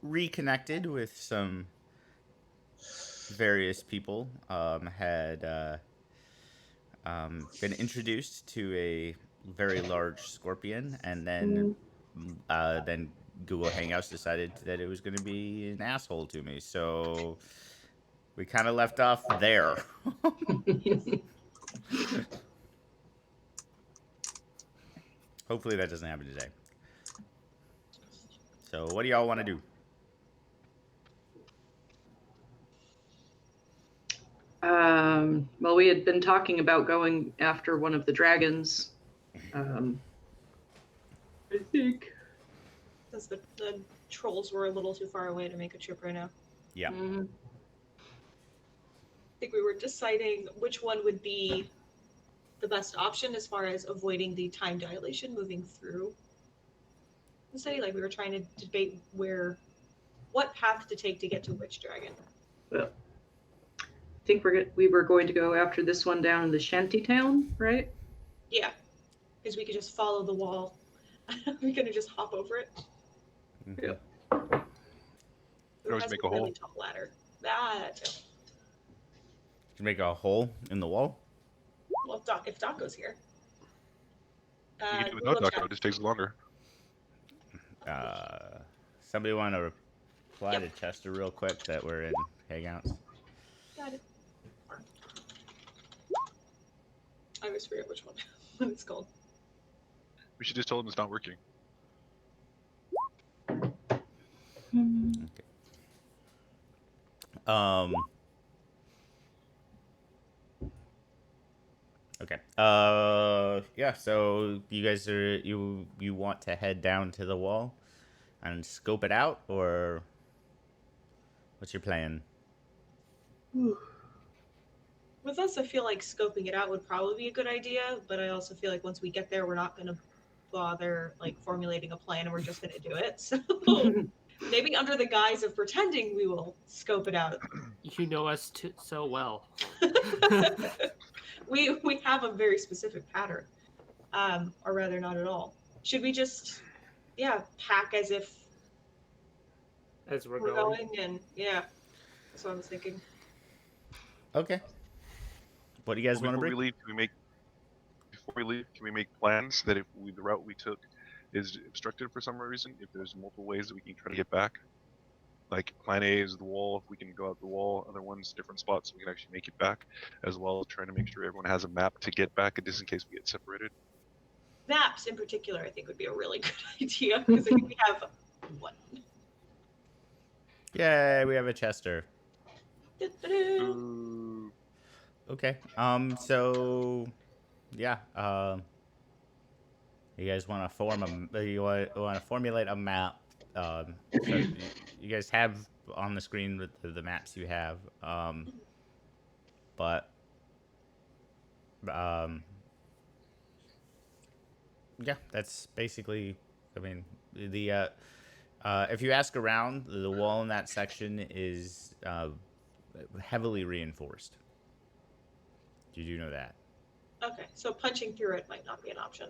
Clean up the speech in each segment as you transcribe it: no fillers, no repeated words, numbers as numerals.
reconnected with some various people. Had been introduced to a very large scorpion, and then Google Hangouts decided that it was going to be an asshole to me. So we kind of left off there. Hopefully that doesn't happen today. So what do y'all want to do? Well, we had been talking about going after one of the dragons. I think. Because the trolls were a little too far away to make a trip right now. Yeah. Mhm. I think we were deciding which one would be the best option as far as avoiding the time dilation moving through the city. Like we were trying to debate what path to take to get to which dragon. Well, I think we were going to go after this one down in the shanty town, right? Yeah, because we could just follow the wall. We could just hop over it. Mm-hmm. Yeah. Who always has make a a hole. really tall ladder? That. You can make a hole in the wall. Well, if Doc goes here. You can do it we without looked Doctor. at- It just takes longer. Somebody want to reply to Chester real quick that we're in Hangouts? Got it. I always forget which one what it's called. We should just tell him it's not working. Okay. Okay. Yeah. So you guys you want to head down to the wall and scope it out, or what's your plan? With us, I feel like scoping it out would probably be a good idea, but I also feel like once we get there, we're not going to bother like formulating a plan, and we're just going to do it. So maybe under the guise of pretending, we will scope it out. You know us so well. we have a very specific pattern, or rather, not at all. Should we just, pack as if As we're we're going. going, and yeah, that's what I was thinking. Okay. What do you guys want to Before bring? we leave, can we make plans that if the route we took is obstructed for some reason, if there's multiple ways that we can try to get back? Like plan A is the wall, if we can go out the wall, other ones different spots so we can actually make it back, as well as trying to make sure everyone has a map to get back just in case we get separated. Maps in particular, I think would be a really good idea because I think we have one. Yay, we have a Chester. Ooh. Okay. So yeah. You guys want to formulate a map. So you guys have on the screen with the maps you have. But yeah, that's basically. I mean, the if you ask around, the wall in that section is heavily reinforced. Did you know that? Okay, so punching through it might not be an option.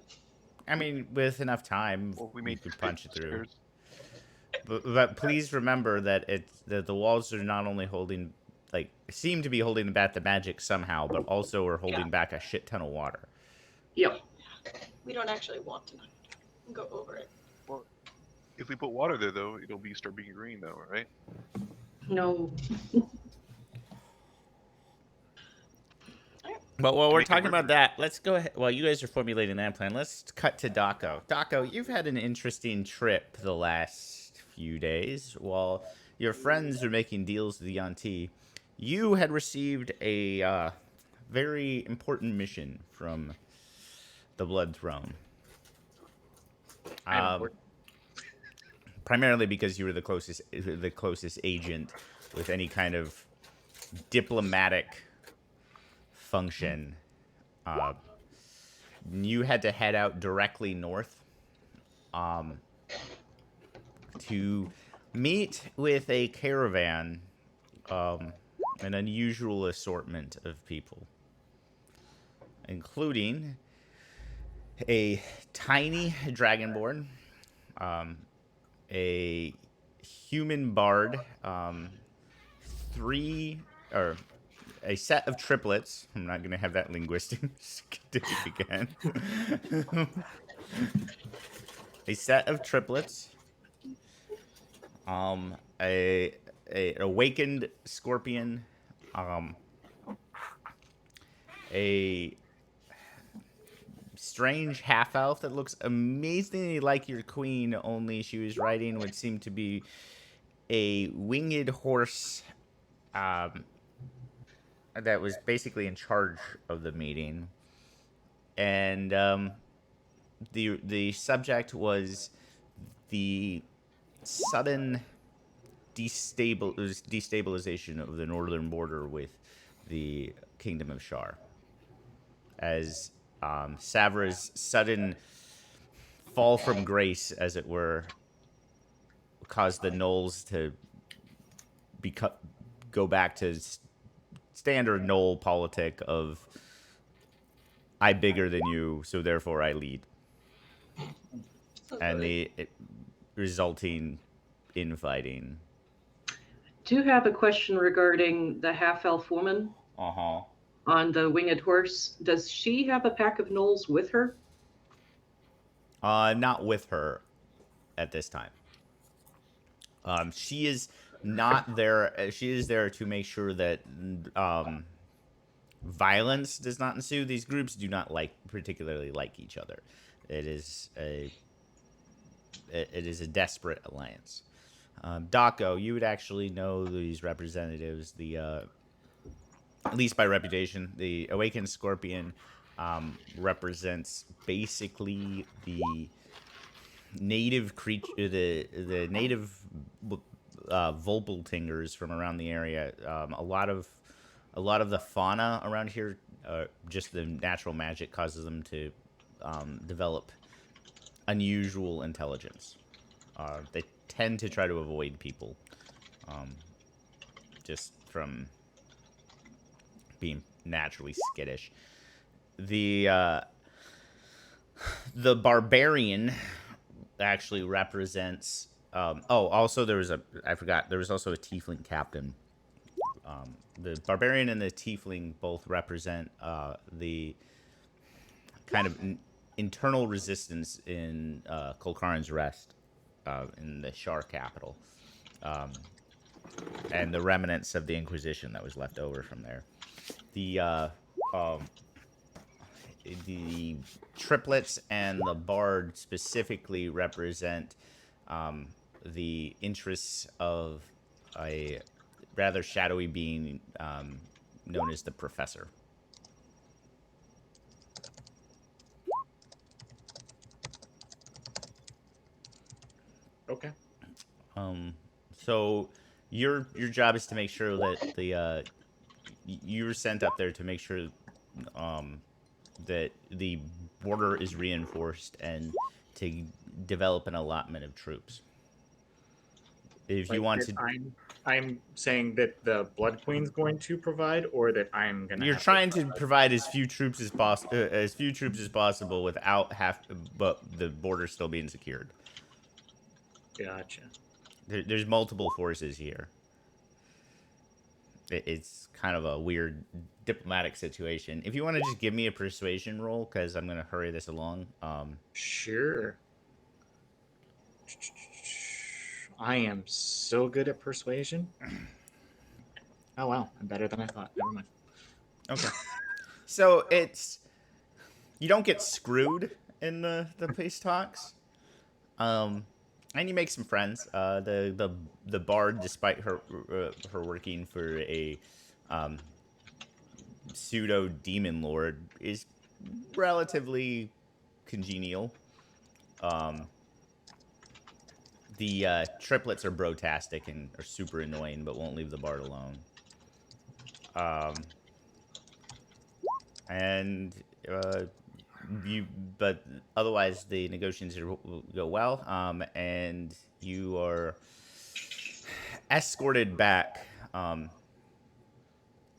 I mean, with enough time, Well, we you made could punch it through. stairs. But please remember that the walls are not only holding, like, seem to be holding back the magic somehow, but also are holding back a shit ton of water. Yep. We don't actually want to go over it. Well, if we put water there, though, it'll start being green, though, right? No. But while we're Make it talking work. about that, let's go ahead. While you guys are formulating that plan, let's cut to Daco. Daco, you've had an interesting trip the last few days. While your friends are making deals with the Yanti, you had received a very important mission from the Blood Throne. Primarily because you were the closest agent with any kind of diplomatic function. You had to head out directly north to meet with a caravan, an unusual assortment of people, including a tiny dragonborn, a human bard, a set of triplets. I'm not gonna have that linguistics again. A set of triplets. A awakened scorpion. A strange half elf that looks amazingly like your queen, only she was riding what seemed to be a winged horse that was basically in charge of the meeting. And the subject was the sudden destabilization of the northern border with the Kingdom of Shar. As Savra's sudden fall from grace, as it were, caused the gnolls to go back to standard gnoll politic of I bigger than you, so therefore I lead, and the resulting infighting. Do have a question regarding the half-elf woman Uh-huh. on the winged horse. Does she have a pack of gnolls with her? Not with her at this time. She is not there. She is there to make sure that violence does not ensue. These groups do not particularly like each other. It is a desperate alliance. Daco, you would actually know these representatives. At least by reputation, the Awakened Scorpion represents basically the native creature, the native Volpeltingers from around the area. A lot of the fauna around here, just the natural magic causes them to develop unusual intelligence. They tend to try to avoid people, just from being naturally skittish. The barbarian actually represents. Also there was there was also a tiefling captain. The barbarian and the tiefling both represent the kind of internal resistance in Kolkarin's Rest, in the Shar capital, and the remnants of the Inquisition that was left over from there. The triplets and the bard specifically represent the interests of a rather shadowy being known as the Professor. Okay. So your job is to make sure that you were sent up there to make sure that the border is reinforced and to develop an allotment of troops. If you want to, I'm saying that the Blood Queen's going to provide, or that I'm gonna. You're trying to provide as few troops as possible without but the border still being secured. Gotcha. There's multiple forces here. It's kind of a weird diplomatic situation. If you want to just give me a persuasion roll, because I'm going to hurry this along. Sure. I am so good at persuasion. Oh wow, I'm better than I thought. Never mind. Okay. So you don't get screwed in the peace talks. And you make some friends. The bard, despite her working for a pseudo demon lord, is relatively congenial. The triplets are brotastic and are super annoying, but won't leave the bard alone. But otherwise the negotiations will go well, and you are escorted back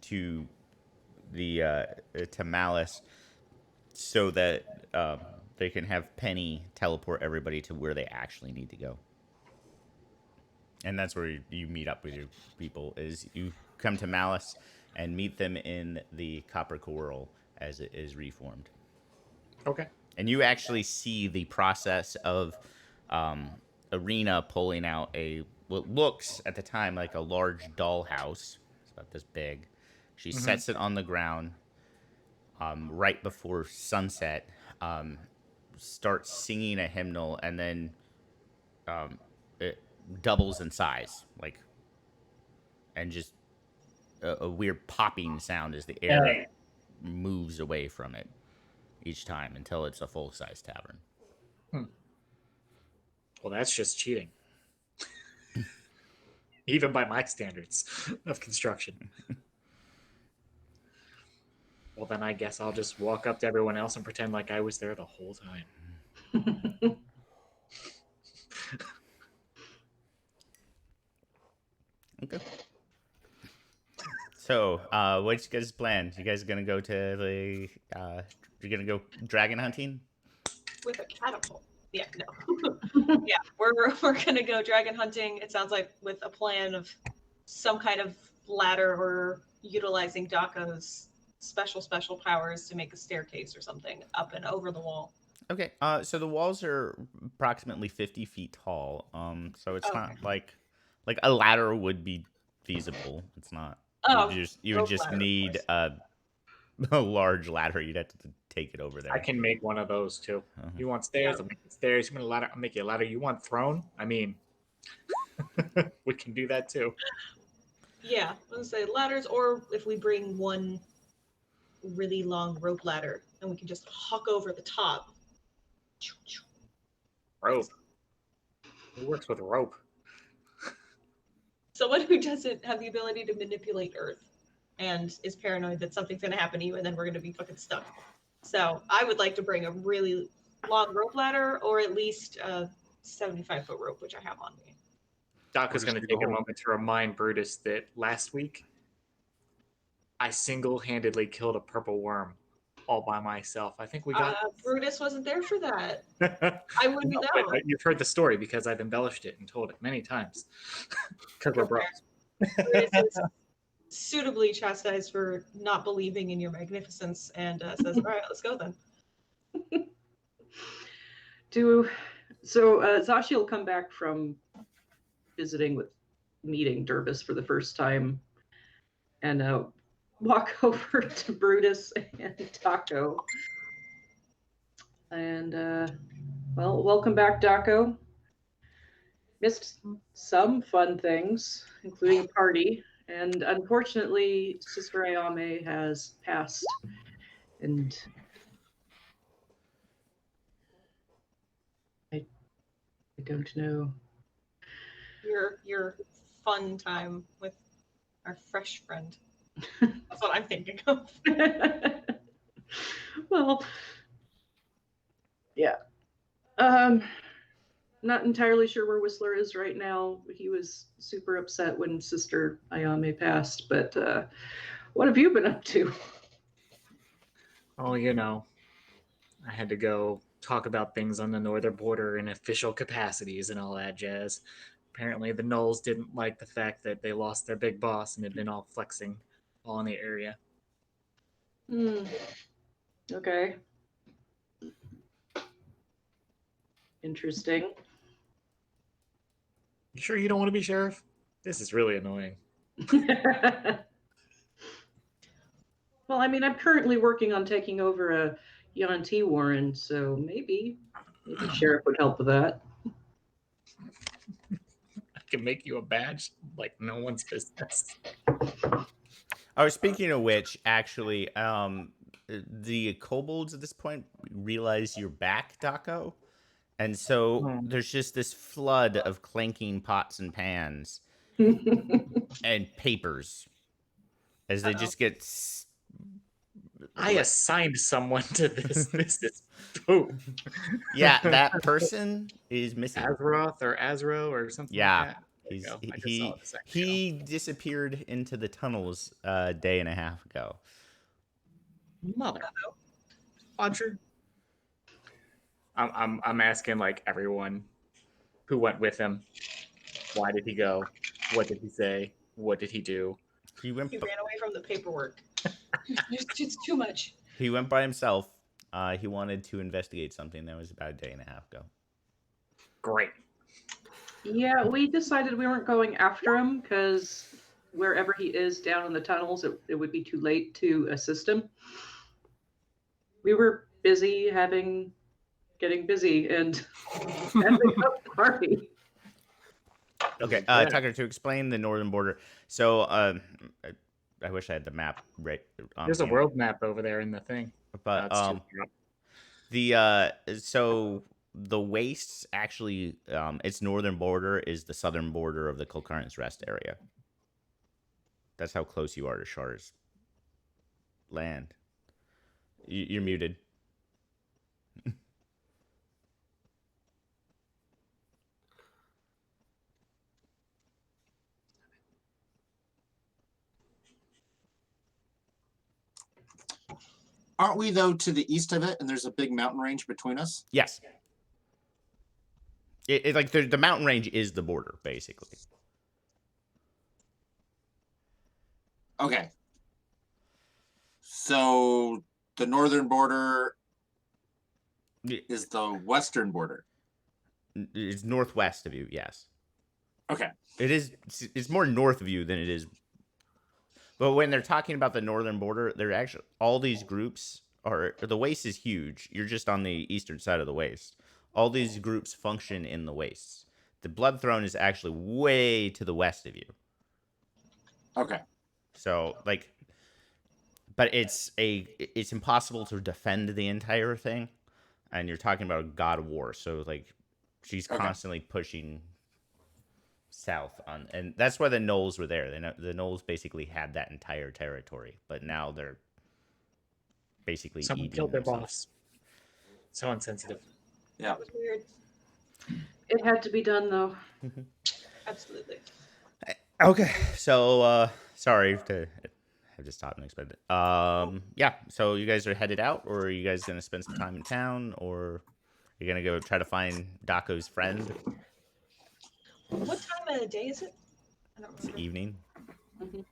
to Malys, so that they can have Penny teleport everybody to where they actually need to go. And that's where you meet up with your people. Is you come to Malys and meet them in the copper coral as it is reformed. Okay. And you actually see the process of Arena pulling out what looks at the time like a large dollhouse. It's about this big. She sets it on the ground right before sunset, starts singing a hymnal, and then it doubles in size, and just a weird popping sound as the air moves away from it each time until it's a full-size tavern. Well, that's just cheating. Even by my standards of construction. Well, then I guess I'll just walk up to everyone else and pretend like I was there the whole time. Okay. So, what's you guys' plan? You guys gonna go to the? You're gonna go dragon hunting? With a catapult. Yeah, no. Yeah, we're gonna go dragon hunting. It sounds like with a plan of some kind of ladder or utilizing Dako's special powers to make a staircase or something up and over the wall. Okay. So the walls are approximately 50 feet tall. So it's not like a ladder would be feasible. It's not. Oh, You would rope just ladder, of need course. a large ladder. You'd have to take it over there. I can make one of those too. You want stairs? I'll make you stairs. You want a ladder? I'll make you a ladder. You want throne? I mean, we can do that too. Yeah, I was gonna say ladders, or if we bring one really long rope ladder and we can just huck over the top. Rope. Who works with rope? Someone who doesn't have the ability to manipulate Earth and is paranoid that something's going to happen to you and then we're going to be fucking stuck. So I would like to bring a really long rope ladder or at least a 75-foot rope, which I have on me. Doc is going to take a moment to remind Brutus that last week I single-handedly killed a purple worm all by myself. I think we got... Brutus wasn't there for that. I wouldn't know. But you've heard the story because I've embellished it and told it many times. Because we're bros. Brutus is suitably chastised for not believing in your magnificence and says, all right, let's go then. Zashi will come back from meeting Dervis for the first time and walk over to Brutus and Taco. And, welcome back, Daco. Missed some fun things, including a party. And unfortunately, Sister Ayame has passed. And I don't know. Your fun time with our fresh friend. That's what I'm thinking of. Well, yeah. Not entirely sure where Whistler is right now. He was super upset when Sister Ayame passed, but what have you been up to? Oh, I had to go talk about things on the northern border in official capacities and all that jazz. Apparently, the Knolls didn't like the fact that they lost their big boss and had been all flexing all in the area. Okay. Interesting. You sure you don't want to be sheriff? This is really annoying. Well, I mean, I'm currently working on taking over a Yuan-Ti Warren, so maybe sheriff would help with that. I can make you a badge like no one's business. Oh, speaking of which, actually, the kobolds at this point realize you're back, Daco. And so there's just this flood of clanking pots and pans and papers as they just get... I assigned someone to this. This is poop. Yeah, that person is missing. Azeroth or Azro or something like that. He disappeared into the tunnels a day and a half ago. Mother. Audrey. I'm asking like everyone who went with him. Why did he go? What did he say? What did he do? He went. He ran away from the paperwork. It's too much. He went by himself. He wanted to investigate something that was about a day and a half ago. Great. Yeah, we decided we weren't going after him because wherever he is down in the tunnels, it would be too late to assist him. We were busy getting busy and having a party. Okay, Yeah. Tucker, to explain the northern border. So, I wish I had the map right. There's a world map over there in the thing. But It's too far up. so the wastes actually, its northern border is the southern border of the Kulkarn's Rest area. That's how close you are to Shar's land. You're muted. Aren't we, though, to the east of it, and there's a big mountain range between us? Yes. It like the mountain range is the border, basically. Okay. So the northern border is the western border. It's northwest of you, yes. Okay. It is. It's more north of you than it is. But when they're talking about the northern border, they're actually all these groups are. The waste is huge. You're just on the eastern side of the waste. All these groups function in the wastes. The Blood Throne is actually way to the west of you. Okay. So like, but it's impossible to defend the entire thing, and you're talking about a god of war. So like, she's Okay. constantly pushing south on, and that's why the gnolls were there. The gnolls basically had that entire territory, but now they're basically Someone eating killed their themselves. boss. So insensitive. Yeah. That was weird. It had to be done though. Absolutely. Okay, so sorry to have just stopped unexpected. Yeah, so you guys are headed out, or are you guys gonna spend some time in town, or are you gonna go try to find Dako's friend? What time of the day is it? I don't It's remember. evening. Mhm.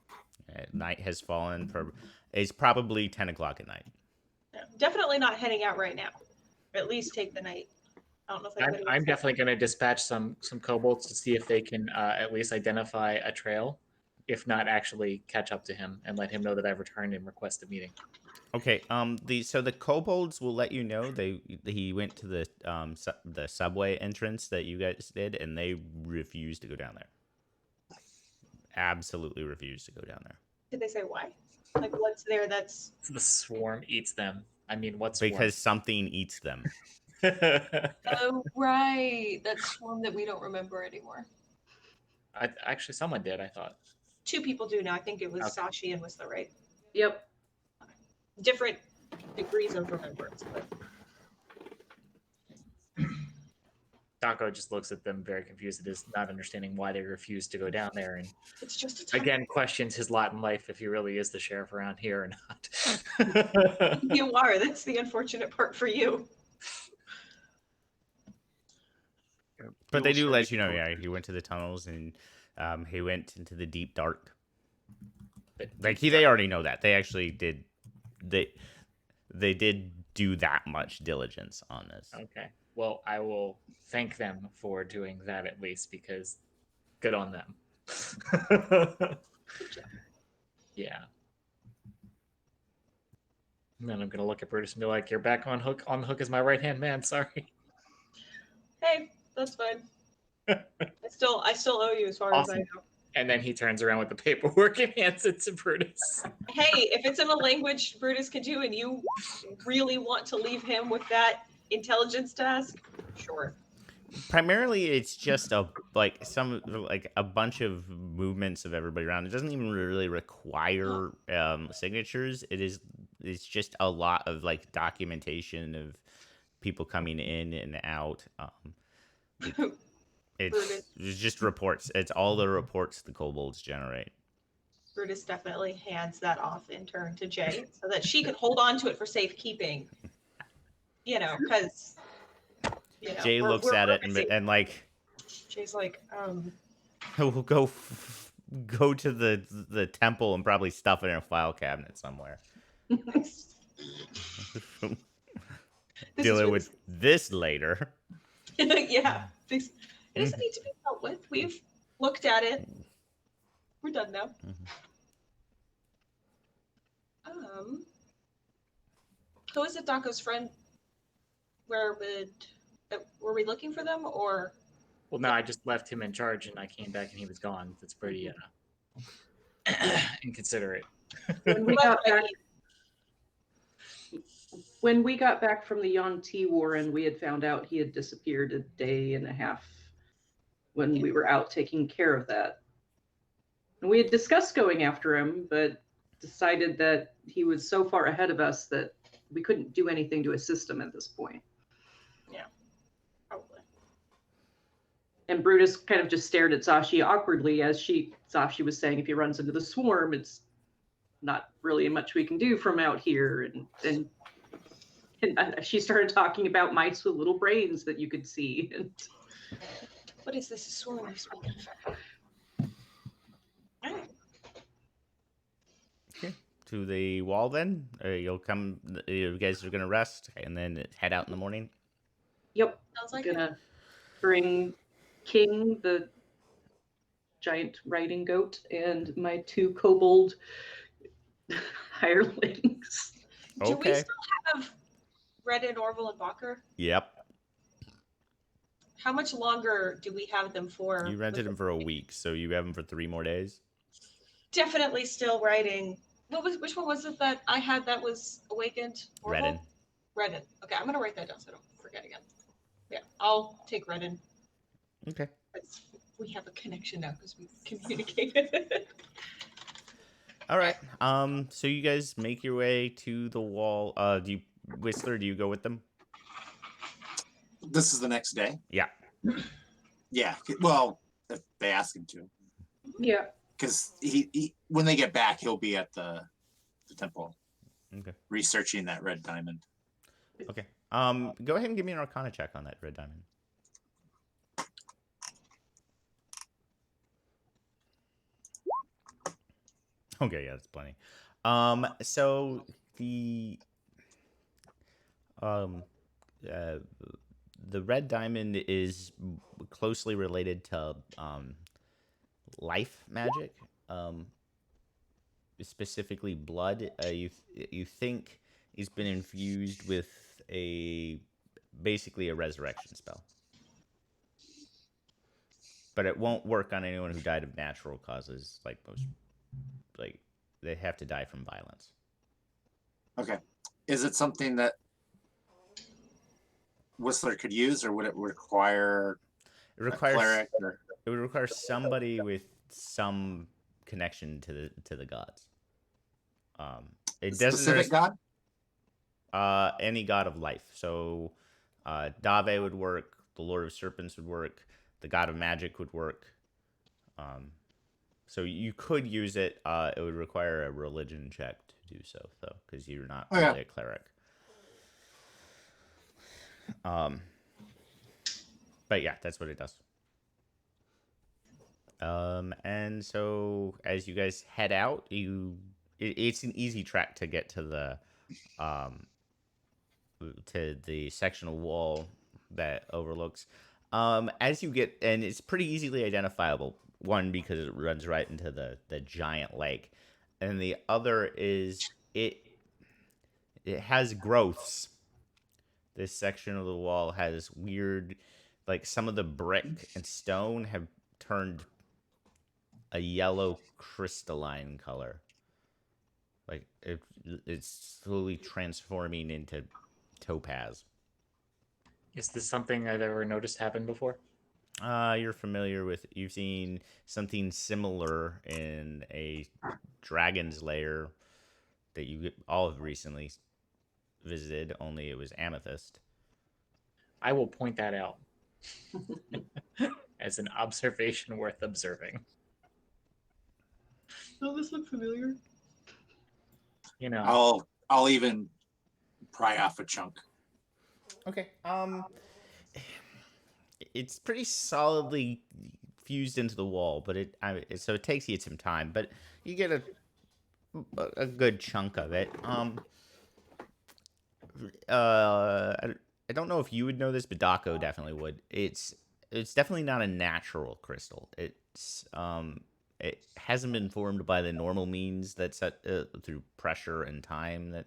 Night has fallen. It's probably 10 o'clock at night. Yeah, definitely not heading out right now. At least take the night. I don't know if anybody I'm wants definitely going to dispatch some kobolds to see if they can at least identify a trail, if not actually catch up to him and let him know that I've returned and request a meeting. Okay. The kobolds will let you know he went to the subway entrance that you guys did, and they refused to go down there. Absolutely refused to go down there. Did they say why? Like what's there that's The swarm eats them. I mean, what's swarm? Because something eats them. Oh, right. That swarm that we don't remember anymore. Actually, someone did, I thought. two people do now. I think it was Okay. Sashi and Whistler, right? Yep. Different degrees of remembrance, but Dako just looks at them very confused, as not understanding why they refused to go down there, and it's just a time. again questions his lot in life if he really is the sheriff around here or not. You are. That's the unfortunate part for you. Yeah, But they we'll do start let you know, making yeah, he went to the tunnels and he went into the deep dark. Like they already know that. They actually did. They did do that much diligence on this. Okay. Well, I will thank them for doing that at least, because good on them. Yeah. And then I'm gonna look at Brutus and be like, "You're back on hook. On the hook as my right hand man. Sorry." Hey, that's fine. I still owe you as far as I Awesome. know. And then he turns around with the paperwork and hands it to Brutus. Hey, if it's in a language Brutus can do and you really want to leave him with that intelligence task, sure. Primarily, it's just a bunch of movements of everybody around. It doesn't even really require signatures. It's just a lot of like documentation of people coming in and out. It's just reports. It's all the reports the kobolds generate. Brutus definitely hands that off in turn to Jay so that she can hold on to it for safekeeping. You know, because Jay looks at it busy. and like, Jay's like, We'll go to the temple and probably stuff it in a file cabinet somewhere. This is Dealing really- with this later. Yeah. It doesn't need to be dealt with. We've looked at it. We're done now. Who is it, Daco's friend? Were we looking for them, or? Well, no, I just left him in charge, and I came back and he was gone. That's pretty inconsiderate. When we got back, from the Yuan-Ti Warren, we had found out he had disappeared a day and a half when we were out taking care of that. And we had discussed going after him, but decided that he was so far ahead of us that we couldn't do anything to assist him at this point. Yeah, probably. And Brutus kind of just stared at Zashi awkwardly as Zashi was saying, if he runs into the swarm, it's not really much we can do from out here. And she started talking about mice with little brains that you could see. And What is this? A swarm you're speaking of? Alright. To the wall then? You'll come. You guys are gonna rest and then head out in the morning. yep, Sounds I'm like it. gonna bring King, the giant riding goat, and my 2 kobold hirelings. Do we Okay. still have Reddit, Orville, and Walker? Yep. How much longer do we have them for? You rented him for a week, so you have him for 3 more days. Definitely still writing. Which one was it that I had that was awakened? Redden. Redden. Okay, I'm gonna write that down so I don't forget again. Yeah, I'll take Redden. Okay. We have a connection now because we communicated. All right. So you guys make your way to the wall. Whistler, do you go with them? This is the next day. Yeah. Yeah. Well, if they ask him to, Yeah. because he when they get back, he'll be at the temple Okay. researching that red diamond. Okay. Go ahead and give me an Arcana check on that red diamond. Okay, yeah, that's plenty. So the red diamond is closely related to life magic, specifically blood. You think he's been infused with basically a resurrection spell, but it won't work on anyone who died of natural causes, like they have to die from violence. Okay. Is it something that Whistler could use, or would it require It a requires cleric? Or... It would require somebody with some connection to the gods. It doesn't specific god? Any god of life. So Dave would work. The Lord of Serpents would work. The God of Magic would work. So you could use it. It would require a religion check to do so, though, because you're not really a cleric. But yeah, that's what it does. And so as you guys head out, it's an easy track to get to the sectional wall that overlooks. As you get, and it's pretty easily identifiable. One, because it runs right into the giant lake, and the other is it has growths. This section of the wall has weird, like some of the brick and stone have turned a yellow crystalline color. Like it's slowly transforming into topaz. Is this something I've ever noticed happen before? You've seen something similar in a dragon's lair that you all have recently visited, only it was amethyst. I will point that out as an observation worth observing. Does this look familiar? You know, I'll even pry off a chunk. Okay. It's pretty solidly fused into the wall, but so it takes you some time, but you get a good chunk of it. I don't know if you would know this, but Daco definitely would. It's definitely not a natural crystal. It hasn't been formed by the normal means that through pressure and time that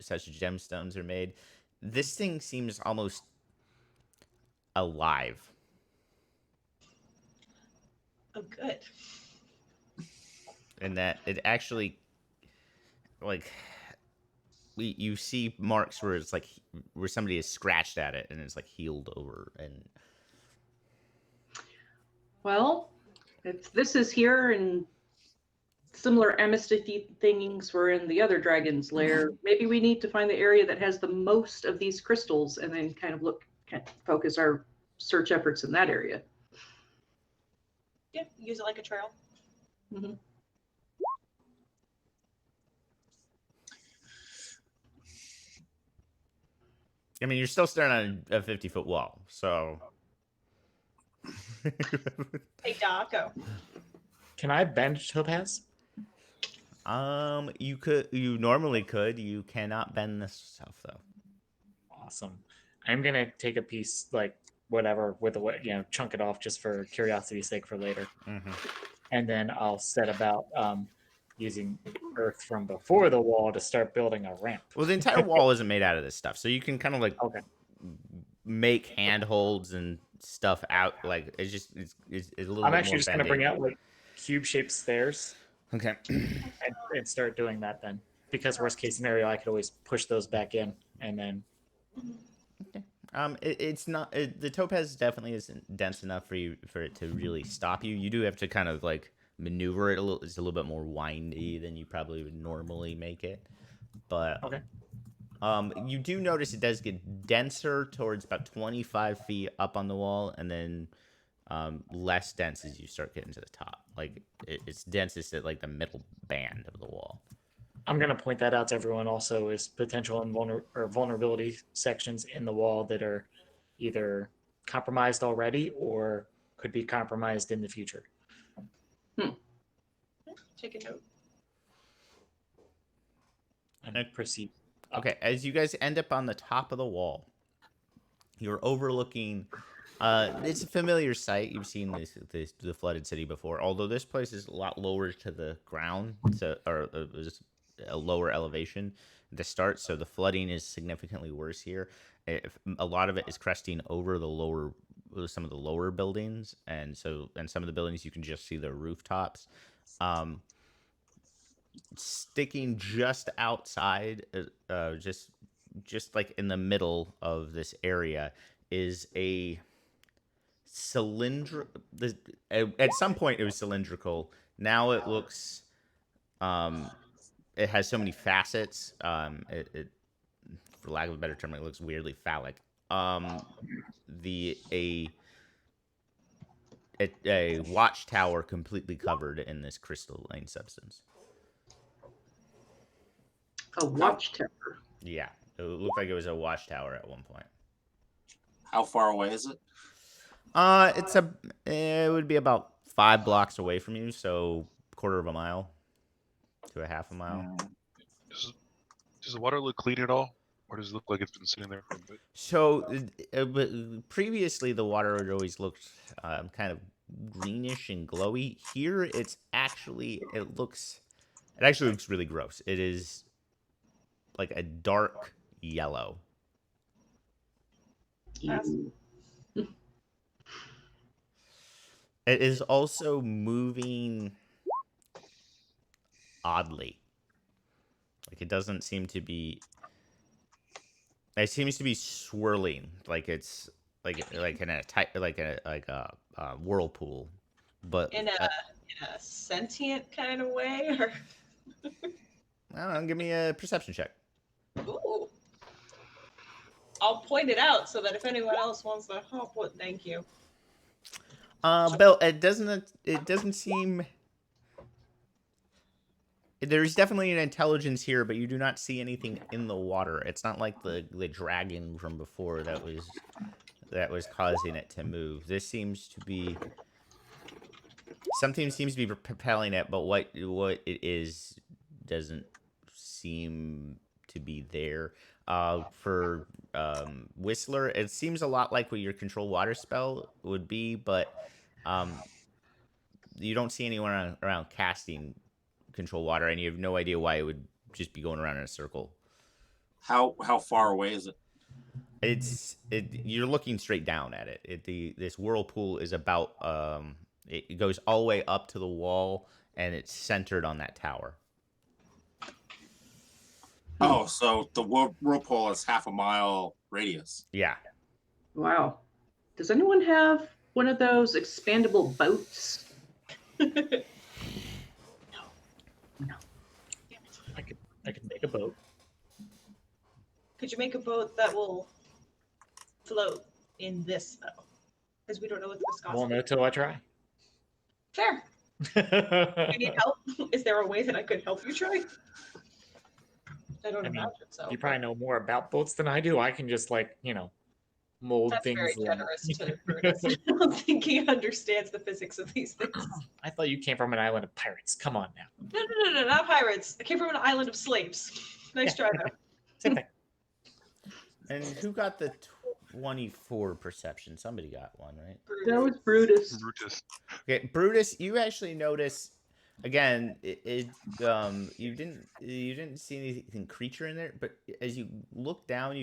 such gemstones are made. This thing seems almost alive. Oh, good. And that it actually, like, you see marks where it's like where somebody has scratched at it and it's like healed over. And Well, if this is here and similar amnesty things were in the other dragon's lair, maybe we need to find the area that has the most of these crystals and then kind of focus our search efforts in that area. Yeah, use it like a trail. Mm-hmm. I mean, you're still staring at a 50-foot wall, so. Hey, Daco. Can I bend topaz? You normally could. You cannot bend this stuff though. Awesome. I'm gonna take a piece, like whatever, with a chunk it off just for curiosity's sake for later, and then I'll set about using earth from before the wall to start building a ramp. Well, the entire wall isn't made out of this stuff, so you can kind of like make handholds and stuff out. Like it's a little. I'm bit actually more just gonna bendy. bring out like cube-shaped stairs. Okay. and start doing that then, because worst case scenario, I could always push those back in and then. Okay. It's not the topaz definitely isn't dense enough for it to really stop you. You do have to kind of like maneuver it a little. It's a little bit more windy than you probably would normally make it, but okay. You do notice it does get denser towards about 25 feet up on the wall, and then less dense as you start getting to the top. Like it's densest at like the middle band of the wall. I'm going to point that out to everyone also as potential vulnerability sections in the wall that are either compromised already or could be compromised in the future. Take a note. And proceed. Okay, as you guys end up on the top of the wall, you're overlooking. It's a familiar sight. You've seen the flooded city before, although this place is a lot lower to the ground, or just a lower elevation to start. So the flooding is significantly worse here. A lot of it is cresting over some of the lower buildings, and some of the buildings you can just see the rooftops. Sticking just outside, just like in the middle of this area, is a cylinder. At some point it was cylindrical. Now it looks, it has so many facets. It for lack of a better term, it looks weirdly phallic. A watchtower completely covered in this crystalline substance. A watchtower. Yeah, it looked like it was a watchtower at one point. How far away is it? It would be about 5 blocks away from you, so quarter of a mile to a half a mile. Does the water look clean at all, or does it look like it's been sitting there for a bit? So previously, the water had always looked kind of greenish and glowy. Here, it actually looks really gross. It is like a dark yellow. Ew. It is also moving oddly. Like it doesn't seem to be. It seems to be swirling, like it's like in a whirlpool, but In a sentient kind of way, or I don't know. Give me a perception check. ooh. I'll point it out so that if anyone else wants to hop, thank you. Bill, it doesn't seem. There's definitely an intelligence here, but you do not see anything in the water. It's not like the dragon from before that was causing it to move. This seems to be Something seems to be propelling it, but what it is doesn't seem to be there. For Whistler, it seems a lot like what your control water spell would be, but um, you don't see anyone around casting control water, and you have no idea why it would just be going around in a circle. How far away is it? You're looking straight down at it. This whirlpool is about it goes all the way up to the wall, and it's centered on that tower. Oh, so the whirlpool is half a mile radius. Yeah. Wow. Does anyone have one of those expandable boats? I could make a boat. Could you make a boat that will float in this though? Because we don't know what the viscosity. Won't know till I try. Fair. I need help. Is there a way that I could help you try? I don't I mean, imagine so. You probably know more about boats than I do. I can just mold That's things. very like- generous to Brutus. I don't think he understands the physics of these things. I thought you came from an island of pirates. Come on now. No, not pirates. I came from an island of slaves. Nice try though. Same thing. And who got the 24 perception? Somebody got one, right? That was Brutus. Brutus. Okay, Brutus, you actually notice again. You didn't see anything creature in there, but as you look down,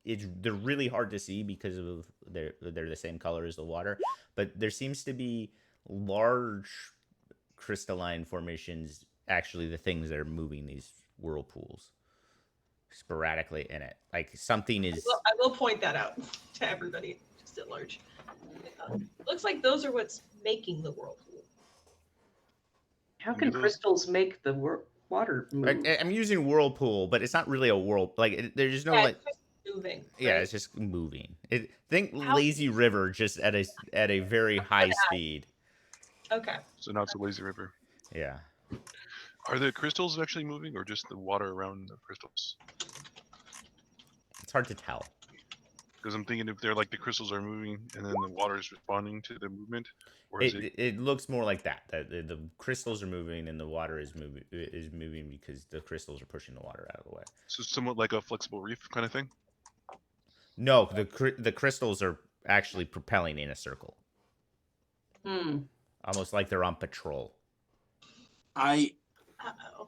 they're really hard to see because of they're the same color as the water, but there seems to be large crystalline formations. Actually, the things that are moving these whirlpools sporadically in it, like something is. Well, I will point that out to everybody, just at large. Looks like those are what's making the whirlpool. How can crystals make the water move? I'm using whirlpool, but it's not really a whirl. Like there's no Yeah, like. it's just moving. Yeah, right? it's just moving. Think How- lazy river, just at a very high speed. Okay. So now it's a lazy river. Yeah. Are the crystals actually moving, or just the water around the crystals? It's hard to tell. Because I'm thinking if they're like the crystals are moving and then the water is responding to the movement, or is it? It looks more like that. The crystals are moving and the water is moving because the crystals are pushing the water out of the way. So somewhat like a flexible reef kind of thing. No, the crystals are actually propelling in a circle, almost like they're on patrol. Uh-oh.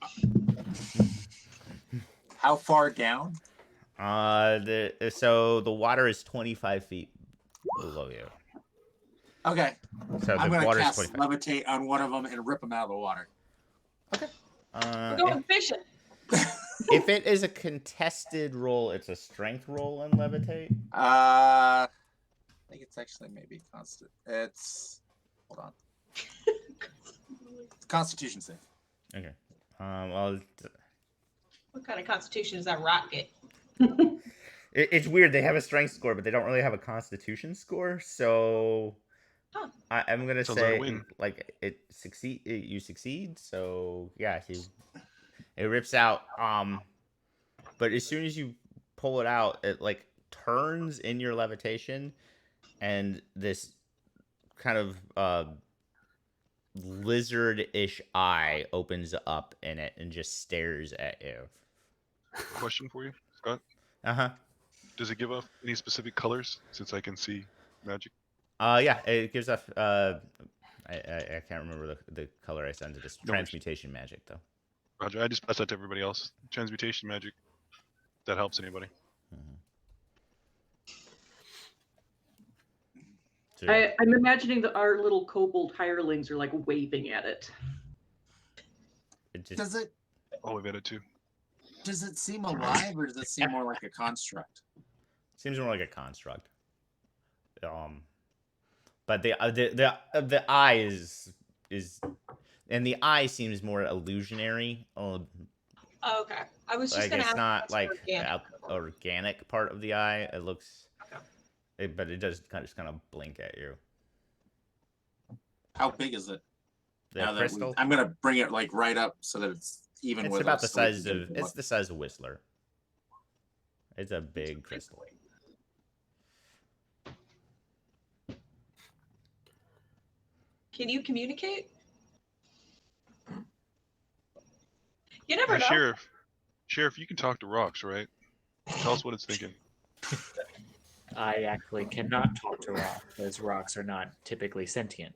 How far down? So the water is 25 feet below you. Okay. So I'm the gonna water is cast 25. levitate on one of them and rip them out of the water. We're going fishing. If it is a contested roll, it's a strength roll on levitate. I think it's actually maybe constant. It's hold on. It's Constitution save. Okay. Well, What kind of constitution does that rock get? it's weird. They have a strength score, but they don't really have a constitution score. So Huh. I'm gonna Sounds like a say win. like you succeed. So yeah, it rips out. But as soon as you pull it out, it like turns in your levitation, and this kind of lizard-ish eye opens up in it and just stares at you. Question for you, Scott. Uh-huh. Does it give off any specific colors since I can see magic? Yeah, it gives off I can't remember the color I sent it. It's No worries. transmutation magic though. Roger, I just passed that to everybody else. Transmutation magic. If that helps anybody. So, I'm imagining that our little kobold hirelings are like waving at it. it just Does it Oh, we've added two. seem alive or does it seem more like a construct? seems more like a construct. But the eye is and the eye seems more illusionary. Oh, okay. I was just Like gonna it's ask not if like organic. organic part of the eye. It looks, Okay. but it does kind of blink at you. How big is it? The Now that crystal. I'm gonna bring it like right up so that it's even It's with about us, the so we size can of get it's the size of Whistler. It's a big crystal. Can you communicate? You never know. Sheriff, you can talk to rocks, right? Tell us what it's thinking. I actually cannot talk to rocks, as rocks are not typically sentient.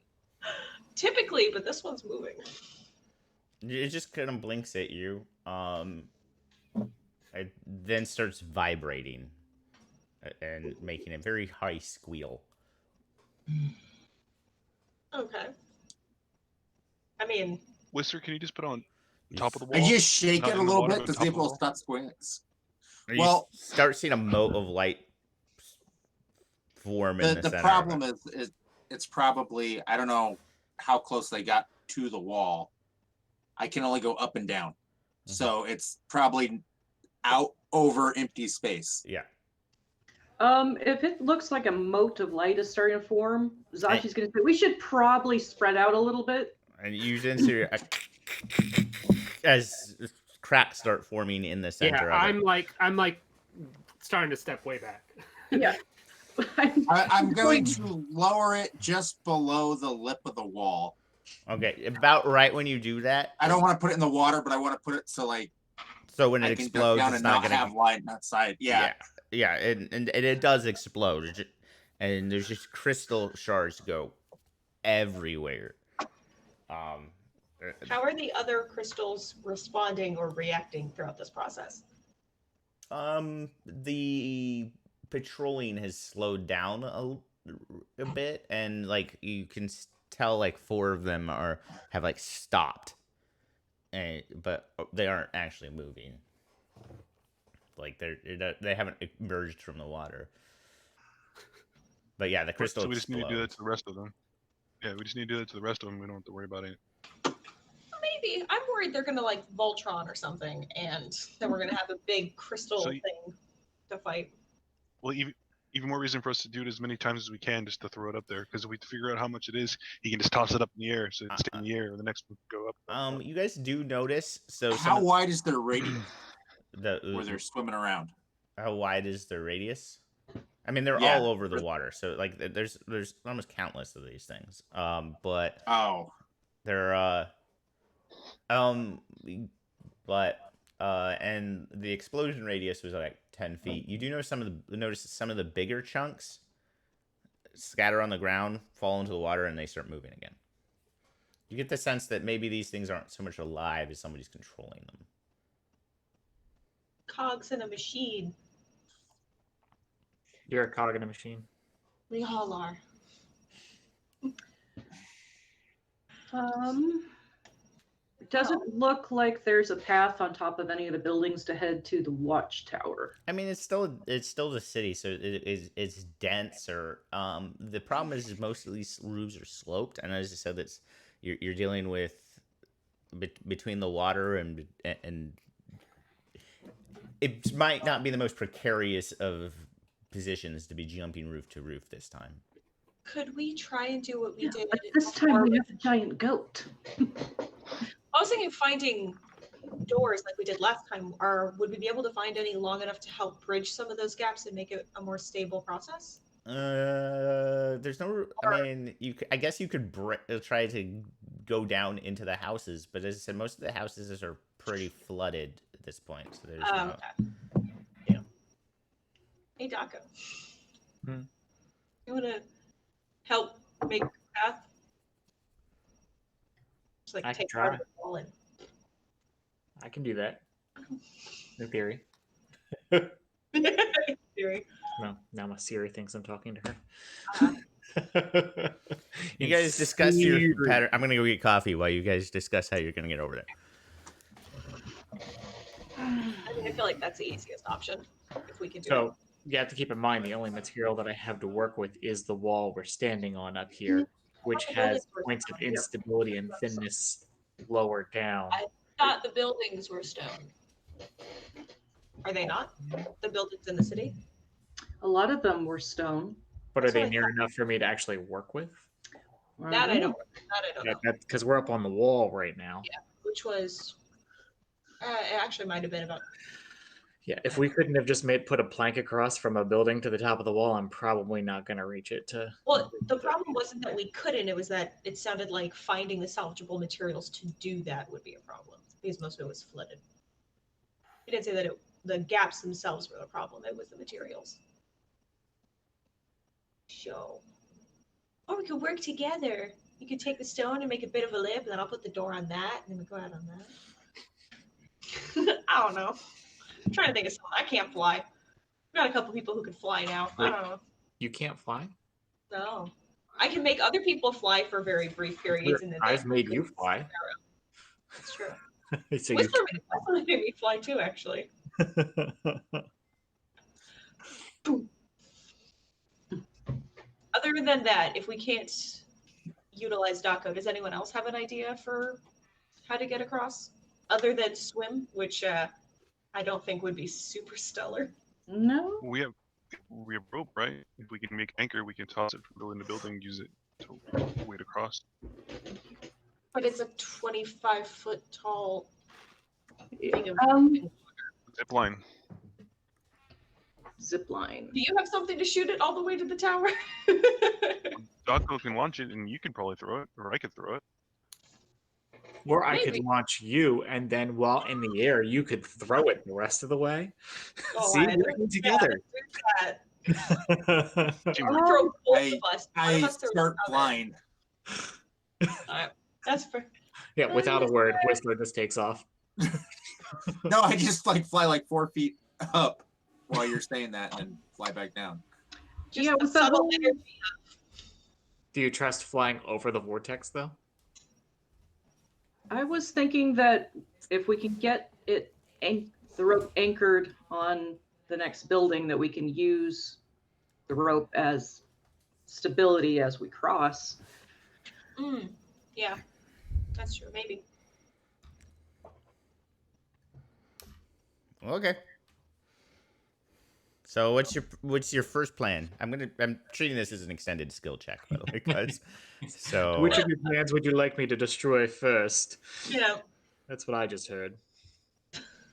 Typically, but this one's moving. It just kind of blinks at you. It then starts vibrating and making a very high squeal. Okay. I mean, Whistler, can you just put on You top of the I wall? just shake Not it a in the little water, bit but to top see of if the it'll wall? stop squinting. You Well- start seeing a mote of light form in the The center. problem is it's probably, I don't know how close they got to the wall. I can only go up and down. So it's probably out over empty space. Yeah. If it looks like a mote of light is starting to form, Zachi's going to say we should probably spread out a little bit. And you then see as cracks start forming in the center Yeah, of it. I'm like starting to step way back. Yeah. I'm going to lower it just below the lip of the wall. Okay, about right when you do that. I don't want to put it in the water, but I want to put it so like So when it I can duck explodes, down it's and not not going to have light outside. Yeah. Yeah, and it does explode, and there's just crystal shards go everywhere. how are the other crystals responding or reacting throughout this process? The patrolling has slowed down a bit, and like you can tell, like 4 of them have like stopped, but they aren't actually moving. Like they haven't emerged from the water. But yeah, the crystal. So we just need to do that explodes. to the rest of them. Yeah, we just need to do that to the rest of them. We don't have to worry about it. Maybe. I'm worried they're gonna like Voltron or something, and then we're gonna have a big crystal So thing to fight. Well, even more reason for us to do it as many times as we can, just to throw it up there. Because if we figure out how much it is, he can just toss it up in the air, so it stay in the air, or the next one can go up. You guys do notice. So How wide is their radius where where they're swimming around? How wide is the radius? I mean, they're Yeah. all over the water, so like there's almost countless of these things. But Oh, they're and the explosion radius was like 10 feet. You do notice some of the bigger chunks scatter on the ground, fall into the water, and they start moving again. You get the sense that maybe these things aren't so much alive as somebody's controlling them. Cogs in a machine. You're a cog in a machine. We all are. It doesn't look like there's a path on top of any of the buildings to head to the watchtower. I mean, it's still the city, so it's denser. The problem is most of these roofs are sloped, and as I said, that's you're dealing with between the water and it might not be the most precarious of positions to be jumping roof to roof this time. Could we try and do what we Yeah, did? but this time we have a giant goat. I was thinking finding doors like we did last time, or would we be able to find any long enough to help bridge some of those gaps and make it a more stable process? There's no. I mean, I guess you could try to go down into the houses, but as I said, most of the houses are pretty flooded at this point. So there's no. Okay. Yeah. Hey, Daco. Hmm? You want to help make a path? Just like I can take part try. of the wall and I can do that. In theory. theory. No, now my Siri thinks I'm talking to Uh, her. You guys discuss your pattern. I'm gonna go get coffee while you guys discuss how you're gonna get over there. I mean, I feel like that's the easiest option if we can do So you have to keep in mind the only material that I have to work with is the wall we're standing on up here, which has points of instability and thinness lower down. I thought the buildings were stone. Are they not? The buildings in the city? A lot of them were stone. But are That's what they I near thought. enough for me to actually work with? That I don't. That I don't know. Because we're up on the wall right now. Which was, it actually might have been about Yeah, if we couldn't have just put a plank across from a building to the top of the wall, I'm probably not going to reach it to. Well, the problem wasn't that we couldn't, it was that it sounded like finding the salvageable materials to do that would be a problem, because most of it was flooded. He didn't say that the gaps themselves were the problem, it was the materials. So, or we could work together. You could take the stone and make a bit of a lip, and then I'll put the door on that, and then we go out on that. I don't know. I'm trying to think of something. I can't fly. I've got a couple people who can fly now. I don't know. You can't fly? No. I can make other people fly for very brief periods. And then I've made you fly. That's true. So Whistler made me fly too, actually. Other than that, if we can't utilize Daco, does anyone else have an idea for how to get across? Other than swim, which I don't think would be super stellar. No. We have rope, right? If we can make anchor, we can toss it from building to building, use it to wade across. But it's a 25-foot tall thing of Zip line. Zip line. Do you have something to shoot it all the way to the tower? Daco can launch it, and you can probably throw it, or I could throw it. Or I Maybe. could launch you, and then while in the air, you could throw it the rest of the way. Oh, See, working together. That. Teamwork. Throw both of us. One of I us throws start the other. flying. Alright, that's fair. Yeah, without a word, Whistler just takes off. No, I just like fly like 4 feet up while you're saying that, and then fly back down. Just Yeah, the with the subtle whole- energy. Do you trust flying over the vortex, though? I was thinking that if we can get it the rope anchored on the next building, that we can use the rope as stability as we cross. Yeah, that's true. Maybe. Okay. So what's your first plan? I'm treating this as an extended skill check, by the way, guys. So Which of your plans would you like me to destroy first? Yeah. That's what I just heard.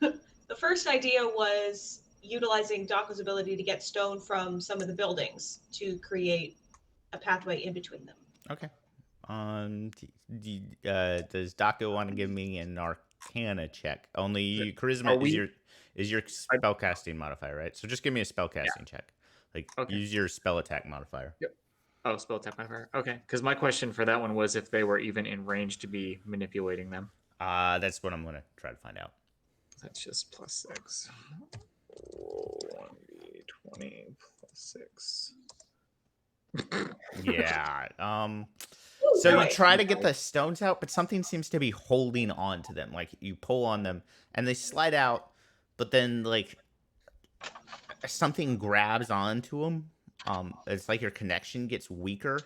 The first idea was utilizing Daco's ability to get stone from some of the buildings to create a pathway in between them. okay. Does Daco want to give me an Arcana check? Only charisma is your spellcasting modifier, right? So just give me a spellcasting check. Like use your spell attack modifier. Yep. Oh, spell attack modifier. Okay, because my question for that one was if they were even in range to be manipulating them. That's what I'm gonna try to find out. That's just +6. 1d20 +6. Yeah. So you try to get the stones out, but something seems to be holding on to them. Like you pull on them and they slide out, but then like something grabs onto them. It's like your connection gets weaker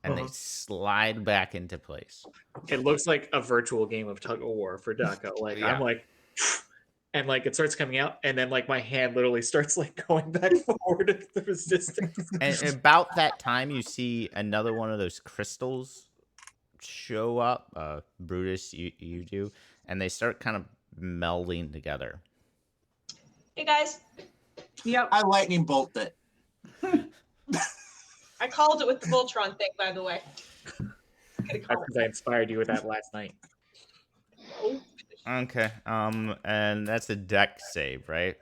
and they slide back into place. It looks like a virtual game of tug of war for Daco. Like Yeah. I'm like, and like it starts coming out, and then like my hand literally starts like going back forward at the resistance. And about that time, you see another one of those crystals show up. Brutus, you do, and they start kind of melding together. Hey guys, Yep. I lightning bolt it. I called it with the Voltron thing, by the way. That's because I inspired you with that last night. Okay. And that's a deck save, right?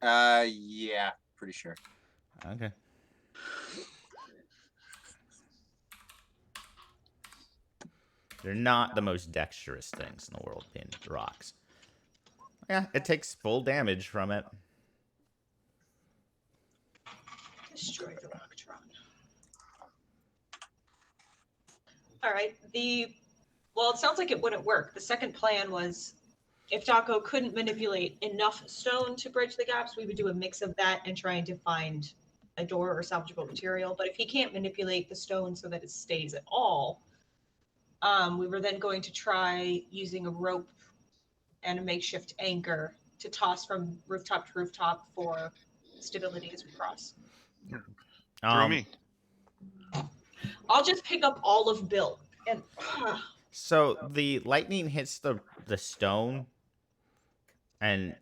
Yeah, pretty sure. Okay. They're not the most dexterous things in the world, being rocks. Yeah, it takes full damage from it. Destroy the Rocktron. All right. Well, it sounds like it wouldn't work. The second plan was if Daco couldn't manipulate enough stone to bridge the gaps, we would do a mix of that and trying to find a door or salvageable material. But if he can't manipulate the stone so that it stays at all, we were then going to try using a rope and a makeshift anchor to toss from rooftop to rooftop for stability as we cross. Through me. I'll just pick up all of Bill and So the lightning hits the stone, And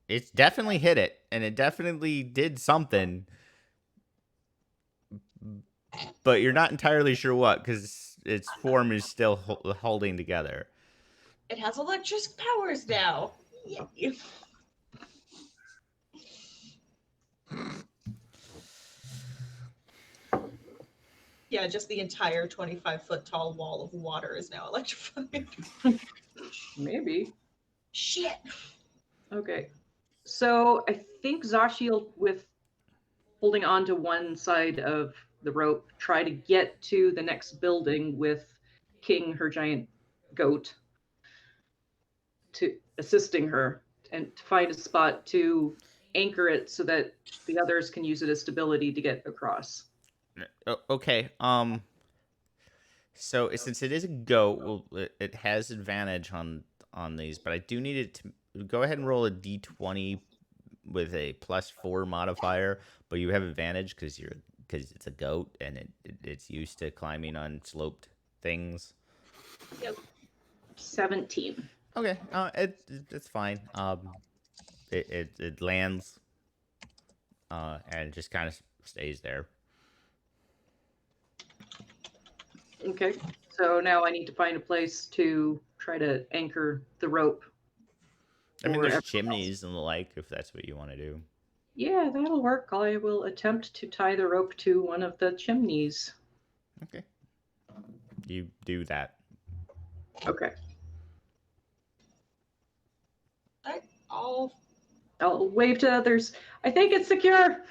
it's definitely hit it, and it definitely did something. But you're not entirely sure what, because its form is still holding together. It has electric powers now. Yeah. Yeah, just the entire 25-foot tall wall of water is now electrified. Maybe. Shit. Okay. So I think Zashiel, with holding on to one side of the rope, try to get to the next building with King, her giant goat, to assisting her and to find a spot to anchor it so that the others can use it as stability to get across. Okay. So since it is a goat, well, it has advantage on these, but I do need it to go ahead and roll a d20 with a +4 modifier, but you have advantage because it's a goat and it's used to climbing on sloped things. Yep. 17. Okay. It's fine. It lands. And just kind of stays there. Okay. So now I need to find a place to try to anchor the rope. I mean, or there's everyone chimneys and the like, if that's what you want to do. Yeah, that'll work. I will attempt to tie the rope to one of the chimneys. Okay. You do that. Okay. I'll wave to others. I think it's secure.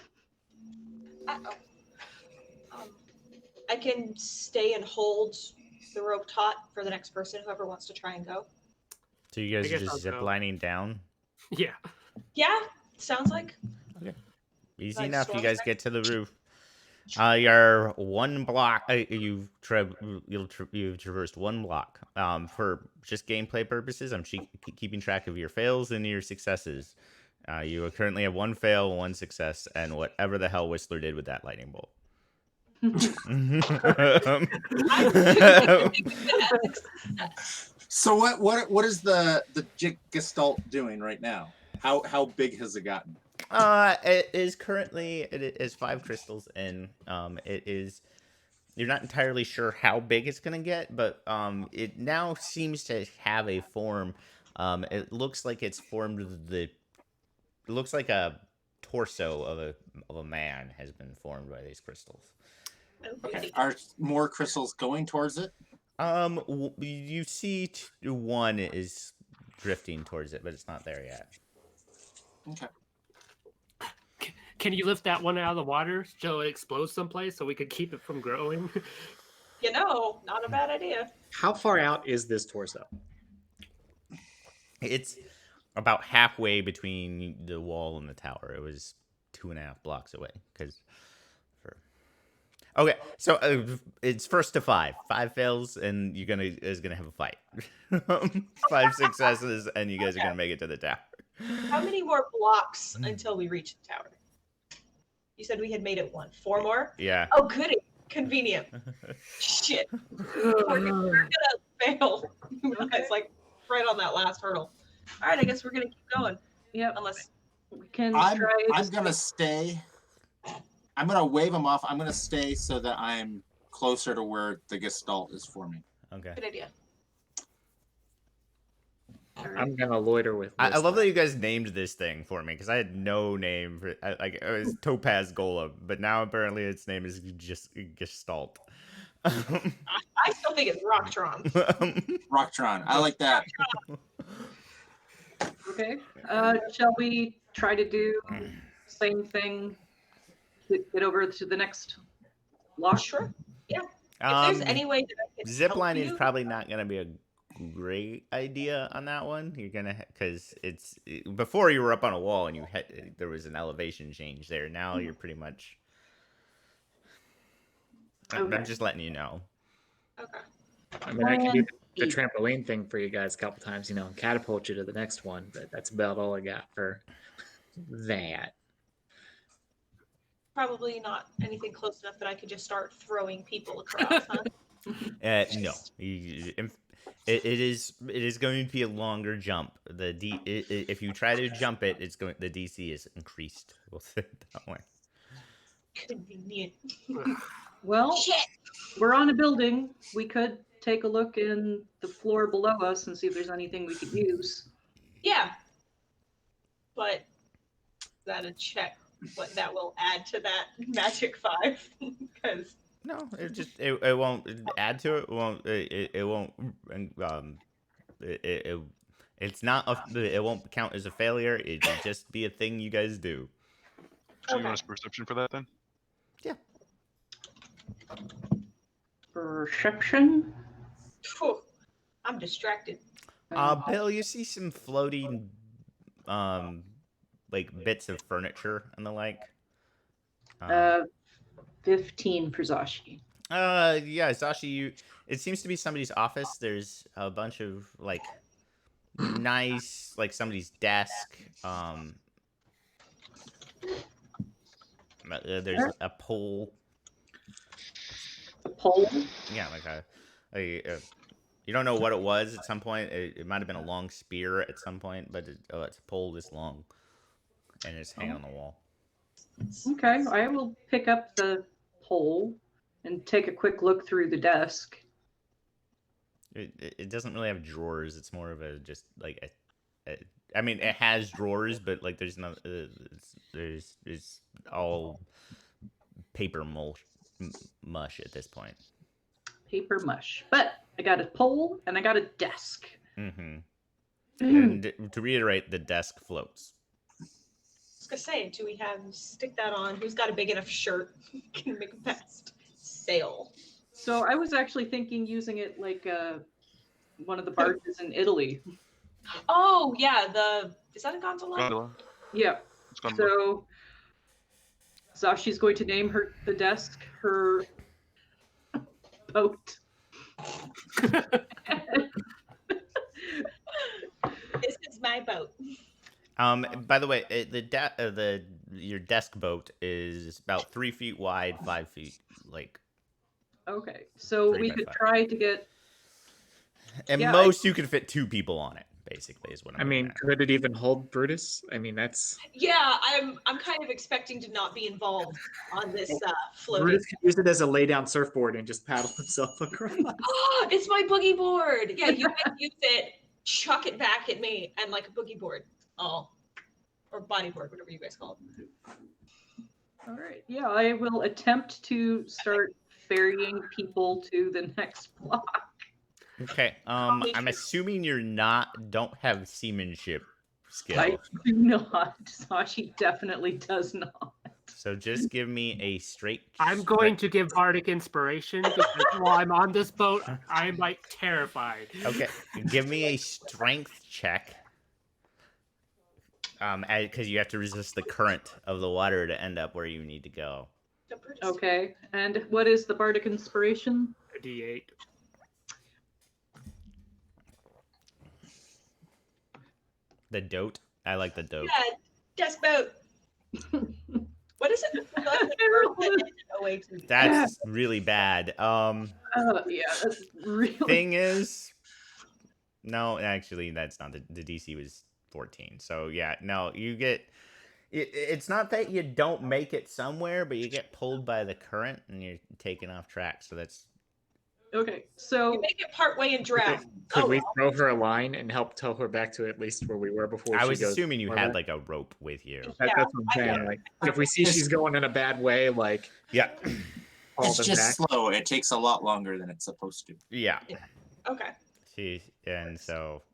I can stay and hold the rope taut for the next person, whoever wants to try and go. So you guys I are guess just I'll go. ziplining down? Yeah. Yeah, sounds like. Easy Like enough. You storm guys check? get to the roof. You're one block. You've traversed one block. For just gameplay purposes, I'm keeping track of your fails and your successes. You currently have one fail, one success, and whatever the hell Whistler did with that lightning bolt. So what is the gestalt doing right now? How big has it gotten? It is currently, it is 5 crystals in. It is, you're not entirely sure how big it's gonna get, but it now seems to have a form. It looks like it's formed it looks like a torso of a man has been formed by these crystals. Okay. Are more crystals going towards it? You see one is drifting towards it, but it's not there yet. Okay. Can you lift that one out of the water so it explodes someplace so we could keep it from growing? You know, not a bad idea. How far out is this torso? It's about halfway between the wall and the tower. It was 2.5 blocks away. Okay, so it's first to 5. 5 fails, and you're gonna have a fight. 5 successes, and you guys are gonna make it to the tower. How many more blocks until we reach the tower? You said we had made it 1. 4 more? Yeah. Oh, goody. Convenient. Shit. We're gonna fail. It's like right on that last hurdle. All right, I guess we're gonna keep going. Yep. Unless We can I'm try. gonna stay. I'm gonna wave them off. I'm gonna stay so that I'm closer to where the gestalt is forming. Okay. good idea. I'm gonna loiter with. I love Whistler. that you guys named this thing for me because I had no name for like it was Topaz Golem, but now apparently its name is just Gestalt. I still think it's Rocktron. Rocktron. I like that. Okay. Shall we try to do the same thing? Get over to the next block? Sure. Yeah. If there's any way that I can help Zipline is you, probably not going to be a great idea on that one. You're gonna because before you were up on a wall and there was an elevation change there. Now you're pretty much. Okay. I'm just letting you know. Okay. I mean, I can do the trampoline thing for you guys a couple times, and catapult you to the next one. But that's about all I got for that. Probably not anything close enough that I could just start throwing people across, huh? No. It is going to be a longer jump. If you try to jump it, the DC is increased. We'll say it that way. Convenient. Well, Shit. we're on a building. We could take a look in the floor below us and see if there's anything we could use. Yeah. But that a check what that will add to that magic 5 because No, it won't add to it. It won't it's not it won't count as a failure. It'll just be a thing you guys do. So you Okay. want us perception for that then? Yeah. Perception. Phew, I'm distracted. Bill, you see some floating like bits of furniture and the like. 15 for Zashi. Yeah, Zashi, it seems to be somebody's office. There's a bunch of like nice, like somebody's desk. There's a pole. A pole. Yeah, like a you don't know what it was at some point. It might have been a long spear at some point, but it's a pole this long, and it's hanging on the wall. Okay, I will pick up the pole and take a quick look through the desk. It doesn't really have drawers. It's more of a just like I mean, it has drawers, but like there's no it's all paper mush at this point. Paper mush. But I got a pole and I got a desk. Mm-hmm. And to reiterate, the desk floats. I was gonna say, do we stick that on? Who's got a big enough shirt can make a best sail? So I was actually thinking using it like one of the barges in Italy. Oh yeah, is that a gondola? Gondola. Yeah. It's gondola. So Zashi's going to name the desk her boat. This is my boat. By the way, your desk boat is about 3 feet wide, 5 feet like. Okay, so 3 we by could 5. try to get. At Yeah, most, you could fit 2 people on it. Basically, is what I mean, could it even hold Brutus? I mean, that's Yeah, I'm kind of expecting to not be involved on this floating. Brutus could use it as a lay down surfboard and just paddle himself across. Oh, it's my boogie board. Yeah, you can use it, chuck it back at me, and like a boogie board. Oh, or bodyboard, whatever you guys call it. All right. Yeah, I will attempt to start ferrying people to the next block. Okay. I'm assuming don't have seamanship skill. I do not. Sashi definitely does not. So just give me a straight. I'm going to give Bardic inspiration because while I'm on this boat, I'm like terrified. Okay, give me a strength check. Because you have to resist the current of the water to end up where you need to go. Okay. And what is the bardic inspiration? A D8. The dote. I like the dote. Yeah, desk boat. What is it? That's really bad. Yeah, that's really. Thing is, no, actually, that's not the DC was 14. So yeah, no, you get. It's not that you don't make it somewhere, but you get pulled by the current and you're taken off track. So that's. Okay, so You make it part way in draft. Could Oh, we well. throw her a line and help tow her back to at least where we were before? I she was goes assuming you farther? had like a rope with you. That's what I'm saying. Yeah. Like, if we see she's going in a bad way, like Yeah. haul It's them just back. slow. It takes a lot longer than it's supposed to. Yeah. Okay. And so,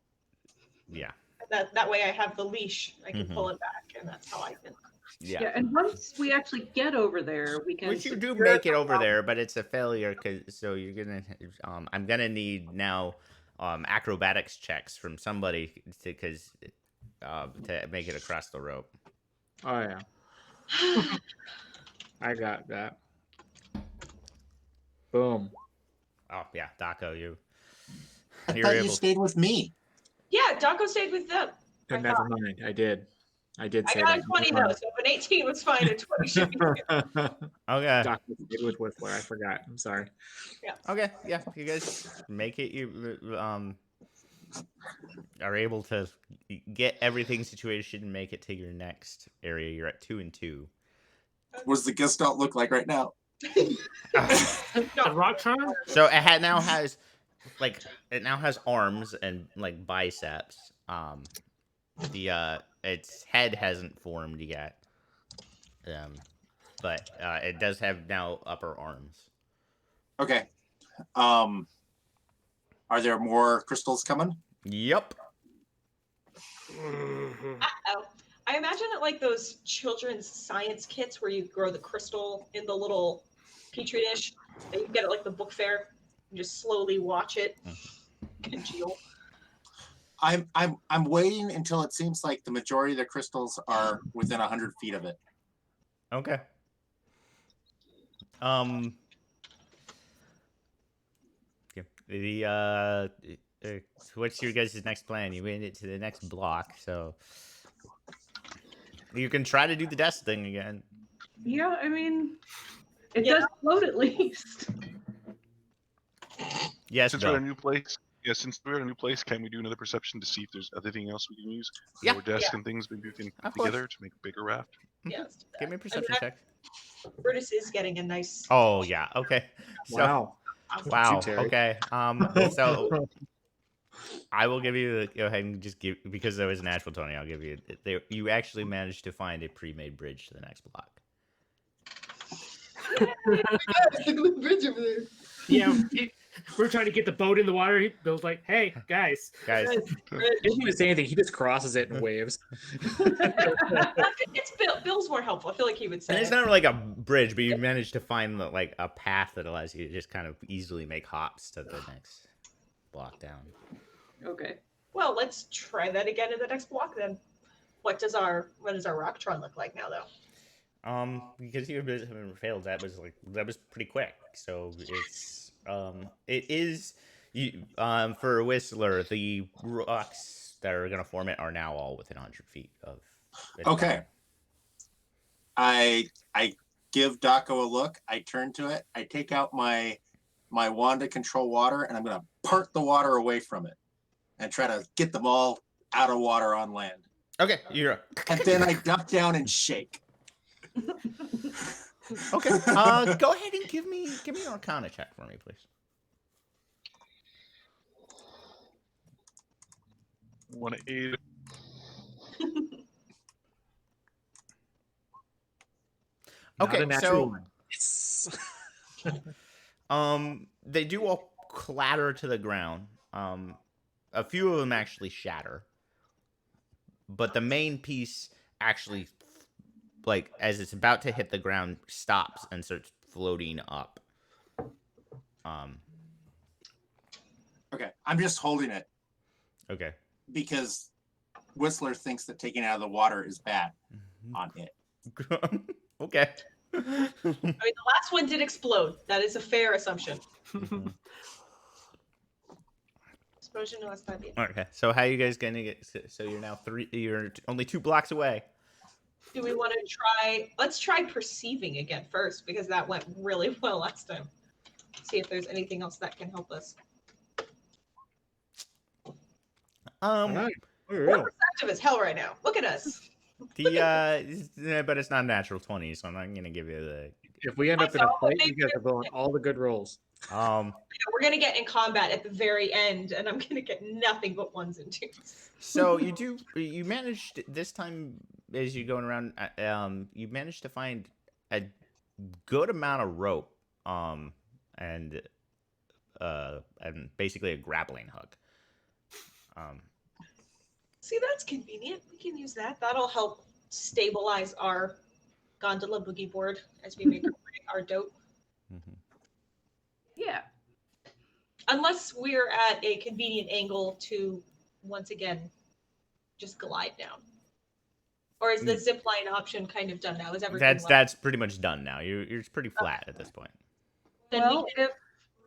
yeah. That way I have the leash. I can Mhm. pull it back, and that's how I can. yeah, and once we actually get over there, we can. Which you do secure make it the over house. there, but it's a failure so you're gonna. I'm gonna need now acrobatics checks from somebody to make it across the rope. Oh yeah, I got that. Boom. Oh yeah, Daco, you're I thought you stayed with me. Yeah, Daco stayed with them. Then never mind. I did. I did I say got that. a 20 though, so if an 18 was fine, a 20 should be good. Okay. Dr. with Whistler, I forgot. I'm sorry. Okay. Yeah. You guys make it. You are able to get everything situated and make it to your next area. You're at 2 and 2. What does the Gestalt look like right now? The rock charm? So it now has arms and like biceps. Its head hasn't formed yet. But it does have now upper arms. Okay. Are there more crystals coming? Yep. Uh-oh. I imagine it like those children's science kits where you grow the crystal in the little petri dish. And you get it like the book fair. You just slowly watch it congeal. I'm waiting until it seems like the majority of the crystals are within 100 feet of it. Okay. What's your guys' next plan? You made it to the next block, so you can try to do the desk thing again. Yeah, I mean, it Yeah. does float at least. Yes, Since we're at Bill. a new place, can we do another perception to see if there's anything else we can use? Yeah. Lower desks Yeah. and things maybe we can Of put course. together to make a bigger raft. Yeah, let's do that. Give me a perception I- check. Brutus is getting a nice. Oh yeah. Okay. So, Wow. Wow. You, Terry. Okay. So I will give you. Go ahead and just give, because there was a natural 20. I'll give you. You actually managed to find a pre-made bridge to the next block. Bridge over there. Yeah, we're trying to get the boat in the water. Bill's like, "Hey, guys, Guys, He didn't even say anything. He just crosses it and waves. It's Bill's more helpful. I feel like he would and say. it's not like a bridge, but you managed to find like a path that allows you to just kind of easily make hops to the next block down. Okay. Well, let's try that again in the next block then. What does our Rocktron look like now, though? Because you haven't failed, that was pretty quick. So it is you for Whistler, the rocks that are gonna form it are now all within 100 feet of it. Okay. I give Daco a look. I turn to it. I take out my wand to control water, and I'm going to part the water away from it and try to get them all out of water on land. Okay, you're And then I duck down and shake. okay. Go ahead and give me an Arcana check for me, please. 1-8. Not Okay, a natural so one. Yes. they do all clatter to the ground. A few of them actually shatter, but the main piece actually, like as it's about to hit the ground, stops and starts floating up. Okay. I'm just holding it Okay. because Whistler thinks that taking it out of the water is bad on it. Okay. I mean, the last one did explode. That is a fair assumption. Mhm. Suppose you know it's not the Okay. So how are you guys gonna get? So you're now You're only 2 blocks away. Do we want to try? Let's try perceiving again first, because that went really well last time. See if there's anything else that can help us. All right. We're perceptive as hell right now. Look at us. But it's not a natural 20, so I'm not gonna give you the. If we end up in a fight, you guys are blowing all the good rolls. We're gonna get in combat at the very end, and I'm gonna get nothing but 1s and 2s. So you managed this time as you're going around. You managed to find a good amount of rope, and basically a grappling hook. See, that's convenient. We can use that. That'll help stabilize our gondola boogie board as we make our dope. Mm-hmm. Yeah. Unless we're at a convenient angle to, once again, just glide down. Or is the zip line option kind of done now? Is everything That's pretty much done now. You're pretty flat at this point. Then Well, we can, if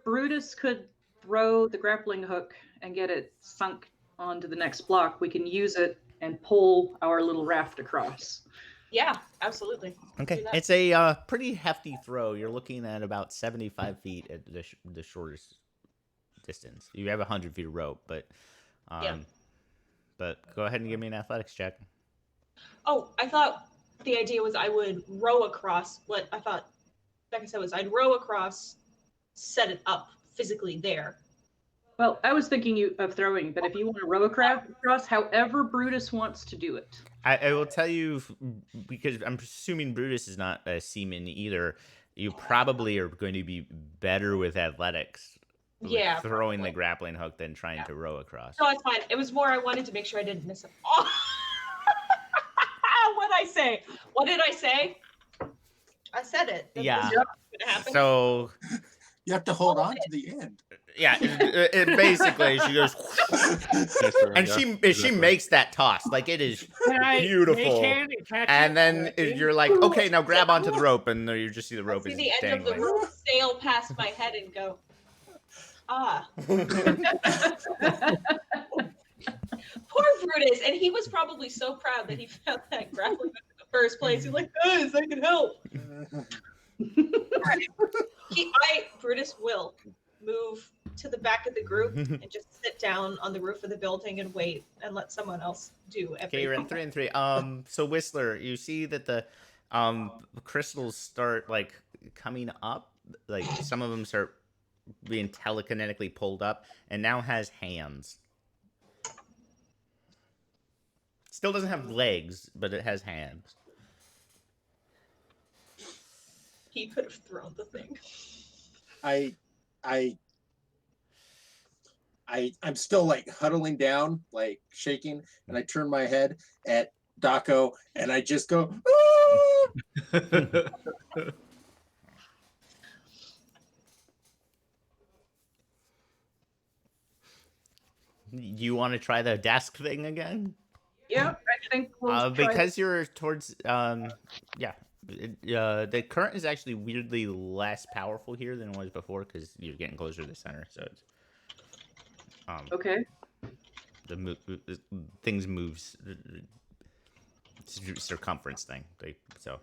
Brutus could throw the grappling hook and get it sunk onto the next block, we can use it and pull our little raft across. Yeah, absolutely. Okay, Do that. it's a pretty hefty throw. You're looking at about 75 feet at the shortest distance. You have 100 feet of rope, but Yeah. but go ahead and give me an athletics check. Oh, I thought the idea was I would row across. What I thought Becca said was I'd row across, set it up physically there. Well, I was thinking of throwing, but if you want to row across, however Brutus wants to do it. I will tell you, because I'm assuming Brutus is not a seaman either, you probably are going to be better with athletics. With Yeah, throwing probably. the grappling hook than trying to row across. No, it's fine. It was more I wanted to make sure I didn't miss it. Oh! What'd I say? What did I say? I said it. That Yeah. this was gonna happen. So You have to hold on to the end. yeah, it basically she goes, and she makes that toss like it is beautiful. And then you're like, okay, now grab onto the rope, and you just see the rope I see is the end of the dangling. rope sail past my head and go, ah. Poor Brutus, and he was probably so proud that he found that grappling hook in the first place. He's like, guys, I can help. Right. Brutus will move to the back of the group and just sit down on the roof of the building and wait and let someone else do everything. Okay, you're in 3 and 3. So Whistler, you see that the crystals start like coming up, like some of them start being telekinetically pulled up, and now has hands. Still doesn't have legs, but it has hands. He could have thrown the thing. I'm still like huddling down, like shaking, and I turn my head at Daco and I just go, "Ah!" You want to try the desk thing again? Yeah, I think we'll try because you're towards yeah. The current is actually weirdly less powerful here than it was before because you're getting closer to the center. So it's okay. The things moves. It's a circumference thing. So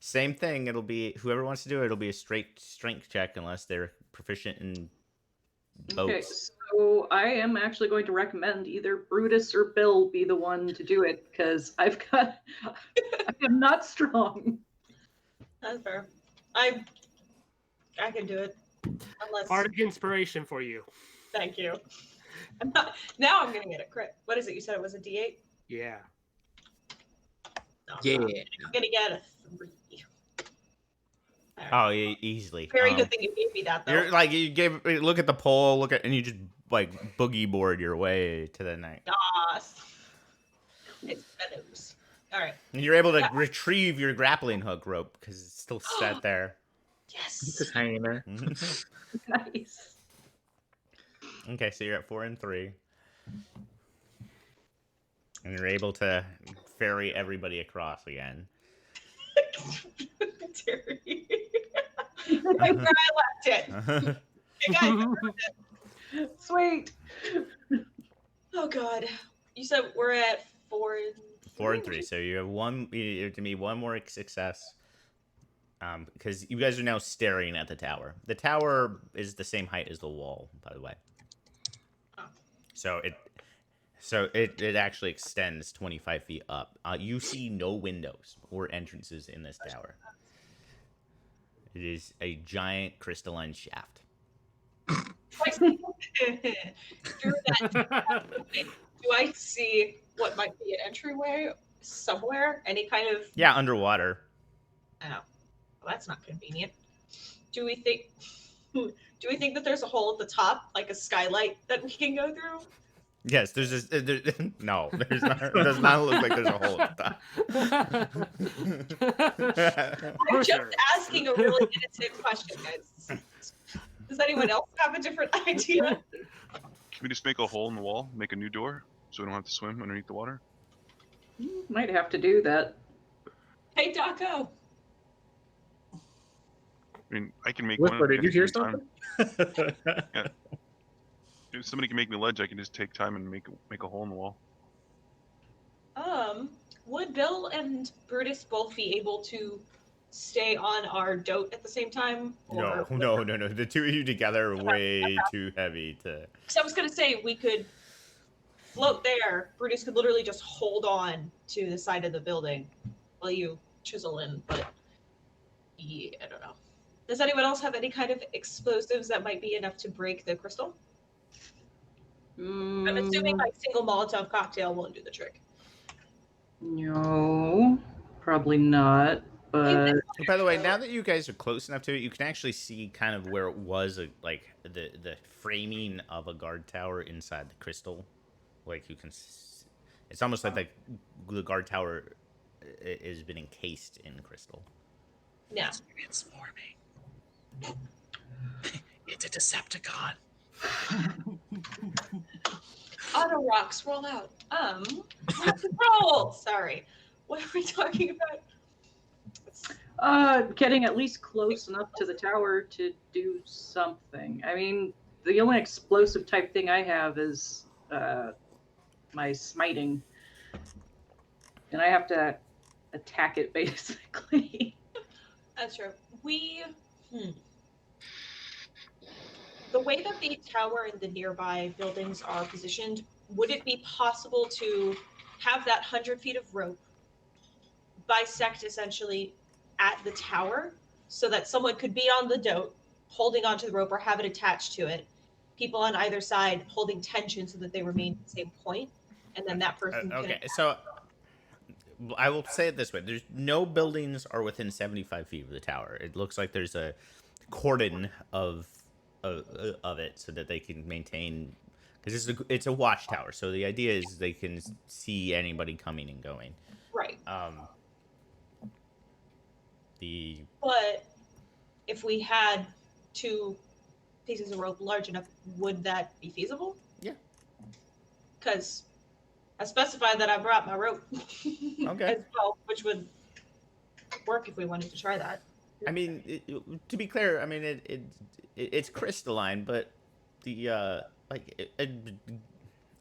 same thing. It'll be whoever wants to do it. It'll be a straight strength check unless they're proficient in boats. Okay, so I am actually going to recommend either Brutus or Bill be the one to do it because I am not strong. That's fair. I can do it. Unless Bardic inspiration for you. Thank you. Now I'm gonna get a crit. What is it? You said it was a D8? Yeah. No, Yeah. I'm gonna get a 3. Oh, easily. Very good thing you gave me that though. You're like look at the pole, and you just like boogie board your way to the night. Yes. It's Meadows. All right. And you're able to retrieve your grappling hook rope because it's still set there. Yes. Just hanging there. Nice. Okay, so you're at 4 and 3. And you're able to ferry everybody across again. Terry. Right where I left it. Hey guys, I left it. Sweet. Oh god. You said we're at 4 and 4 and 3. So you have one. You have to meet one more success. Because you guys are now staring at the tower. The tower is the same height as the wall, by the way. Oh. So it actually extends 25 feet up. You see no windows or entrances in this tower. It is a giant crystalline shaft. Through that, do I see what might be an entryway somewhere? Any kind of Yeah, underwater. Oh, well, that's not convenient. Do we think that there's a hole at the top, like a skylight that we can go through? Yes, there's this. No, there's not. It does not look like there's a hole at the top. I'm just asking a really innocent question, guys. Does anyone else have a different idea? Can we just make a hole in the wall, make a new door, so we don't have to swim underneath the water? Might have to do that. Hey, Daco. I mean, I can make Whistler, one. did you hear at the same something? time. If somebody can make me ledge, I can just take time and make a hole in the wall. Would Bill and Brutus both be able to stay on our dote at the same time? No. The two of you together are way too heavy to. So I was gonna say we could float there. Brutus could literally just hold on to the side of the building while you chisel in. But yeah, I don't know. Does anyone else have any kind of explosives that might be enough to break the crystal? I'm assuming my single Molotov cocktail won't do the trick. No, probably not. But By the way, now that you guys are close enough to it, you can actually see kind of where it was, like the framing of a guard tower inside the crystal. Like you can, it's almost like the guard tower has been encased in crystal. Yeah. It's transforming. It's a Decepticon. Auto rocks roll out. Roll. Sorry. What are we talking about? getting at least close enough to the tower to do something. I mean, the only explosive type thing I have is my smiting, and I have to attack it basically. That's true. The way that the tower and the nearby buildings are positioned, would it be possible to have that 100 feet of rope bisect essentially at the tower so that someone could be on the dote holding onto the rope or have it attached to it, people on either side holding tension so that they remain at the same point, and then that person Okay, can... so I will say it this way: there's no buildings are within 75 feet of the tower. It looks like there's a cordon of it so that they can maintain, because it's a watchtower. So the idea is they can see anybody coming and going. Right. The But if we had 2 pieces of rope large enough, would that be feasible? Yeah. Because I specified that I brought my rope Okay. as well, which would work if we wanted to try that. I mean, to be clear, I mean it's crystalline, but the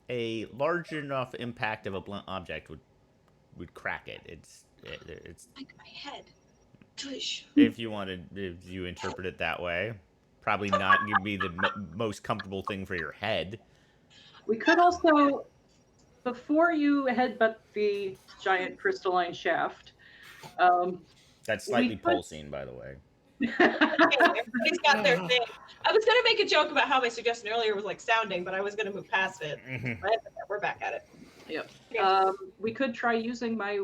a large enough impact of a blunt object would crack it. It's Like my head. Tush. if you interpret it that way, probably not gonna be the most comfortable thing for your head. We could also, before you headbutt the giant crystalline shaft, That's slightly we could- pulsing, by the way. Everybody's got their thing. I was gonna make a joke about how my suggestion earlier was like sounding, but I was gonna move past it. But we're back at it. Yep. We could try using my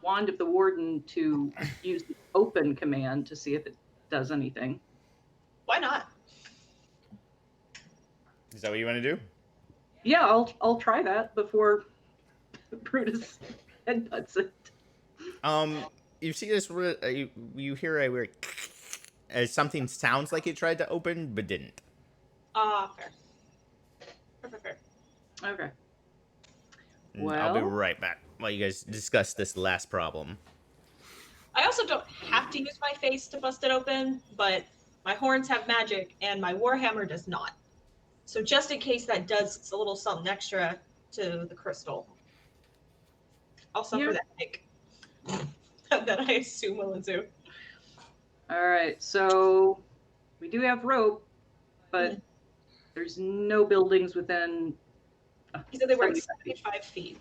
Wand of the Warden to use the open command to see if it does anything. Why not? Is that what you want to do? Yeah, I'll try that before Brutus headbutts it. You see this? You hear a weird as something sounds like it tried to open but didn't. Fair. Fair. Okay. And I'll be Well- right back while you guys discuss this last problem. I also don't have to use my face to bust it open, but my horns have magic and my warhammer does not. So just in case that does a little something extra to the crystal, I'll suffer that headache that I assume will ensue. All right, so we do have rope, but there's no buildings within. He said they were at 75 feet. 75 feet.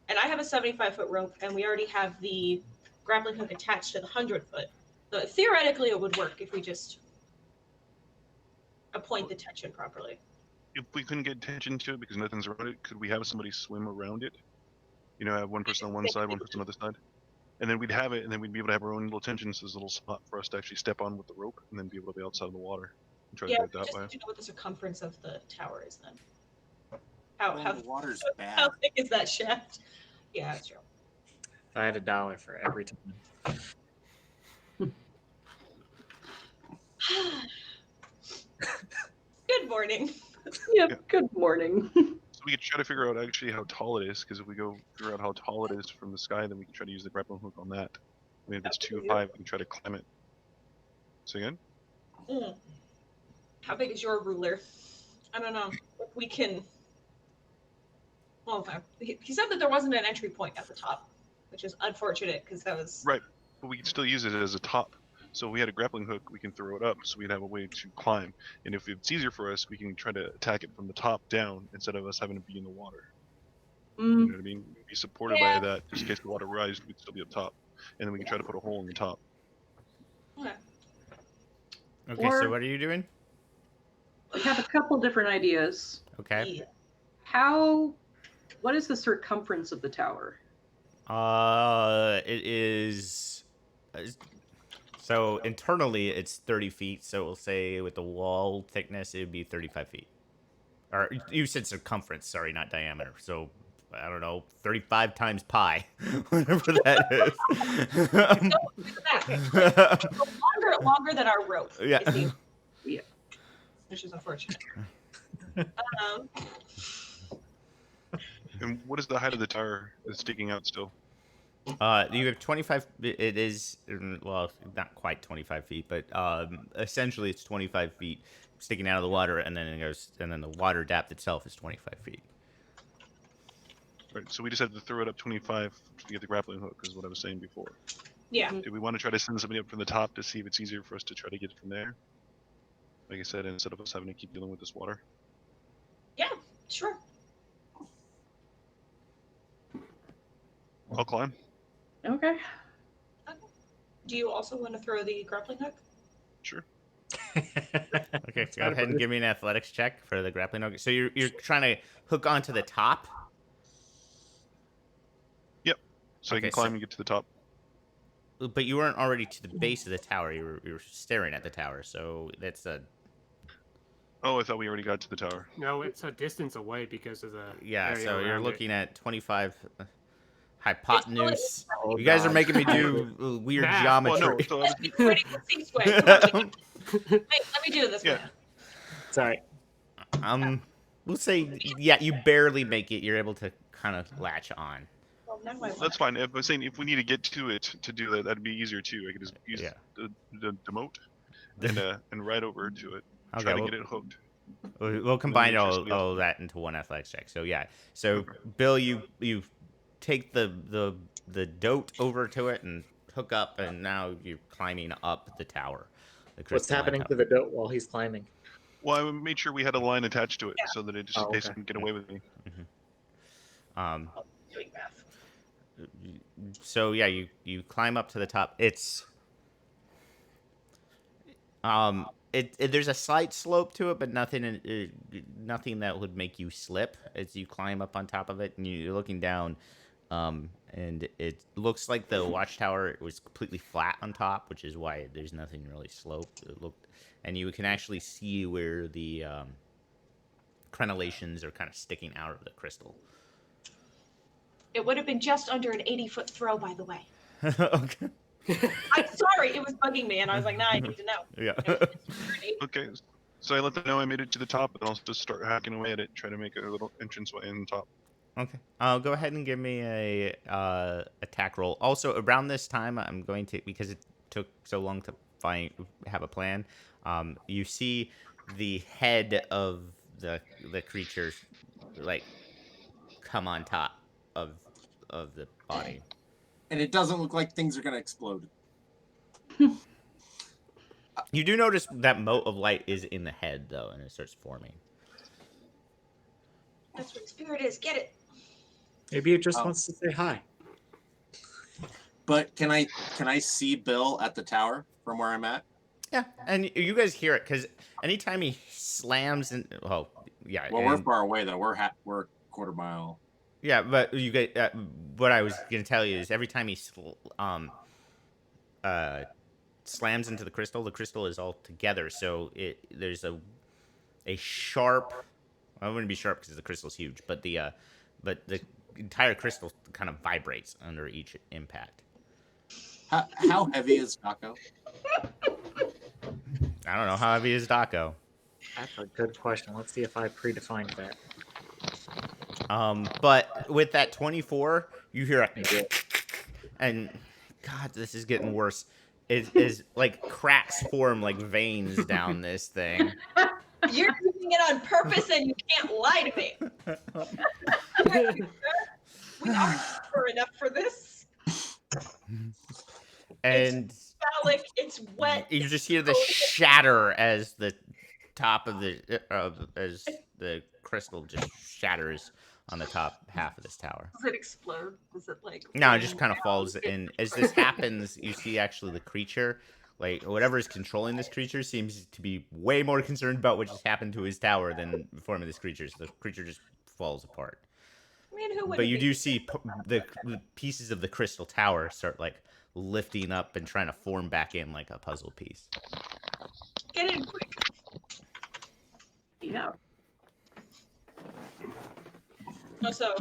And I have a 75-foot rope, and we already have the grappling hook attached to the 100-foot. So theoretically, it would work if we just appoint the tension properly. If we couldn't get tension to it because nothing's around it, could we have somebody swim around it? You know, have one person on one side, one person on the other side, and then we'd have it, and then we'd be able to have our own little tension. So there's a little spot for us to actually step on with the rope, and then be able to be outside of the water and try to do it that just way. need to know what the circumference of the tower is then. Well, the water's bad. How thick is that shaft? Yeah, that's true. If I had $1 for every time. Good morning. Yep. Yeah. Good morning. So we could try to figure out actually how tall it is, because if we go figure out how tall it is from the sky, then we can try to use the grappling hook on that. I mean, if it's too high, we can try to climb it. So again? How big is your ruler? I don't know if we can. Well, okay. He said that there wasn't an entry point at the top, which is unfortunate because that was Right, but we can still use it as a top. So if we had a grappling hook, we can throw it up, so we'd have a way to climb. And if it's easier for us, we can try to attack it from the top down instead of us having to be in the water. You know what I mean? We'd be supported by that, just in case the water rises, we'd still be up top. And then we can try to put a hole in the top. okay. Okay, Or- so what are you doing? I have a couple different ideas. Okay. Yeah. What is the circumference of the tower? It is. So internally, it's 30 feet. So we'll say with the wall thickness, it would be 35 feet. Or you said circumference, sorry, not diameter. So I don't know, 35 times pi, whatever that is. Longer than our rope. Yeah. is the- Yeah. Which is unfortunate. And what is the height of the tower that's sticking out still? You have 25. It is, well, not quite 25 feet, but essentially it's 25 feet sticking out of the water, and then it goes, and then the water depth itself is 25 feet. Right, so we just have to throw it up 25 to get the grappling hook, is what I was saying before. Yeah. Do we want to try to send somebody up from the top to see if it's easier for us to try to get it from there? Like I said, instead of us having to keep dealing with this water. Yeah. Sure. I'll climb. Okay. Do you also want to throw the grappling hook? Sure. Okay, go ahead and give me an athletics check for the grappling hook. So you're trying to hook onto the top. So I Okay, can climb and get to the top. But you weren't already to the base of the tower. You were staring at the tower. So that's a Oh, I thought we already got to the tower. No, it's a distance away because of the yeah. area So you're around it. looking at 25 hypotenuse. Oh, You guys are God. making me do weird Math. Well, geometry. no, so Ready for C-square. Come on, chicken. Hey, let me do this. Yeah. Man. Sorry. We'll say yeah. You barely make it. You're able to kind of latch on. Well, now I that's fine. If I'm saying if we need to get to it to do that, that'd be easier too. I could just use Yeah. the demote and ride over to it. Okay, Try to well- get it hooked. We'll combine make sure all somebody else- that into one athletics check. So yeah. So Bill, you take the dote over to it and hook up, and now you're climbing up the tower. The What's crystalline happening tower. to the goat while he's climbing? Well, I made sure we had a line attached to it Yeah. so that it just Oh, in case okay. it can get away with me. doing math. So yeah, you climb up to the top. It's there's a slight slope to it, but nothing that would make you slip as you climb up on top of it, and you're looking down. And it looks like the watchtower was completely flat on top, which is why there's nothing really sloped. And you can actually see where the crenellations are kind of sticking out of the crystal. It would have been just under an 80-foot throw, by the way. Okay. I'm sorry, it was bugging me, and I was like, nah, I need to know. Yeah. It was under an 80. Okay, so I let them know I made it to the top, and I'll just start hacking away at it, try to make a little entranceway in the top. Okay. Go ahead and give me a attack roll. Also, around this time, I'm going to, because it took so long to have a plan. You see the head of the creature, like, come on top of the body. And it doesn't look like things are gonna explode. You do notice that mote of light is in the head, though, and it starts forming. That's where the spirit is. Get it. Maybe it just Oh. wants to say hi. But can I see Bill at the tower from where I'm at? Yeah, and you guys hear it because anytime he slams and yeah, Well, we're and- far away though. We're a quarter mile. yeah, but you get what I was gonna tell you is every time he slams into the crystal is all together. So there's a sharp. Well, it wouldn't be sharp because the crystal's huge, but the entire crystal kind of vibrates under each impact. How heavy is Taco? I don't know how heavy is Daco. That's a good question. Let's see if I predefined that. But with that 24, you hear and God, this is getting worse. Is like cracks form like veins down this thing. You're doing it on purpose and you can't lie to me. We aren't sure enough for this. And Phallic, it's wet. you just hear the shatter as the top of as the crystal just shatters on the top half of this tower. Does it explode? Does it like? No, it just rain kind of down? falls in. As this happens, you see actually the creature, like whatever is controlling this creature, seems to be way more concerned about what just happened to his tower than forming this creature. So the creature just falls apart. I mean, who would? But you do see the pieces of the crystal tower start like lifting up and trying to form back in like a puzzle piece. Get in quick. Yeah. So,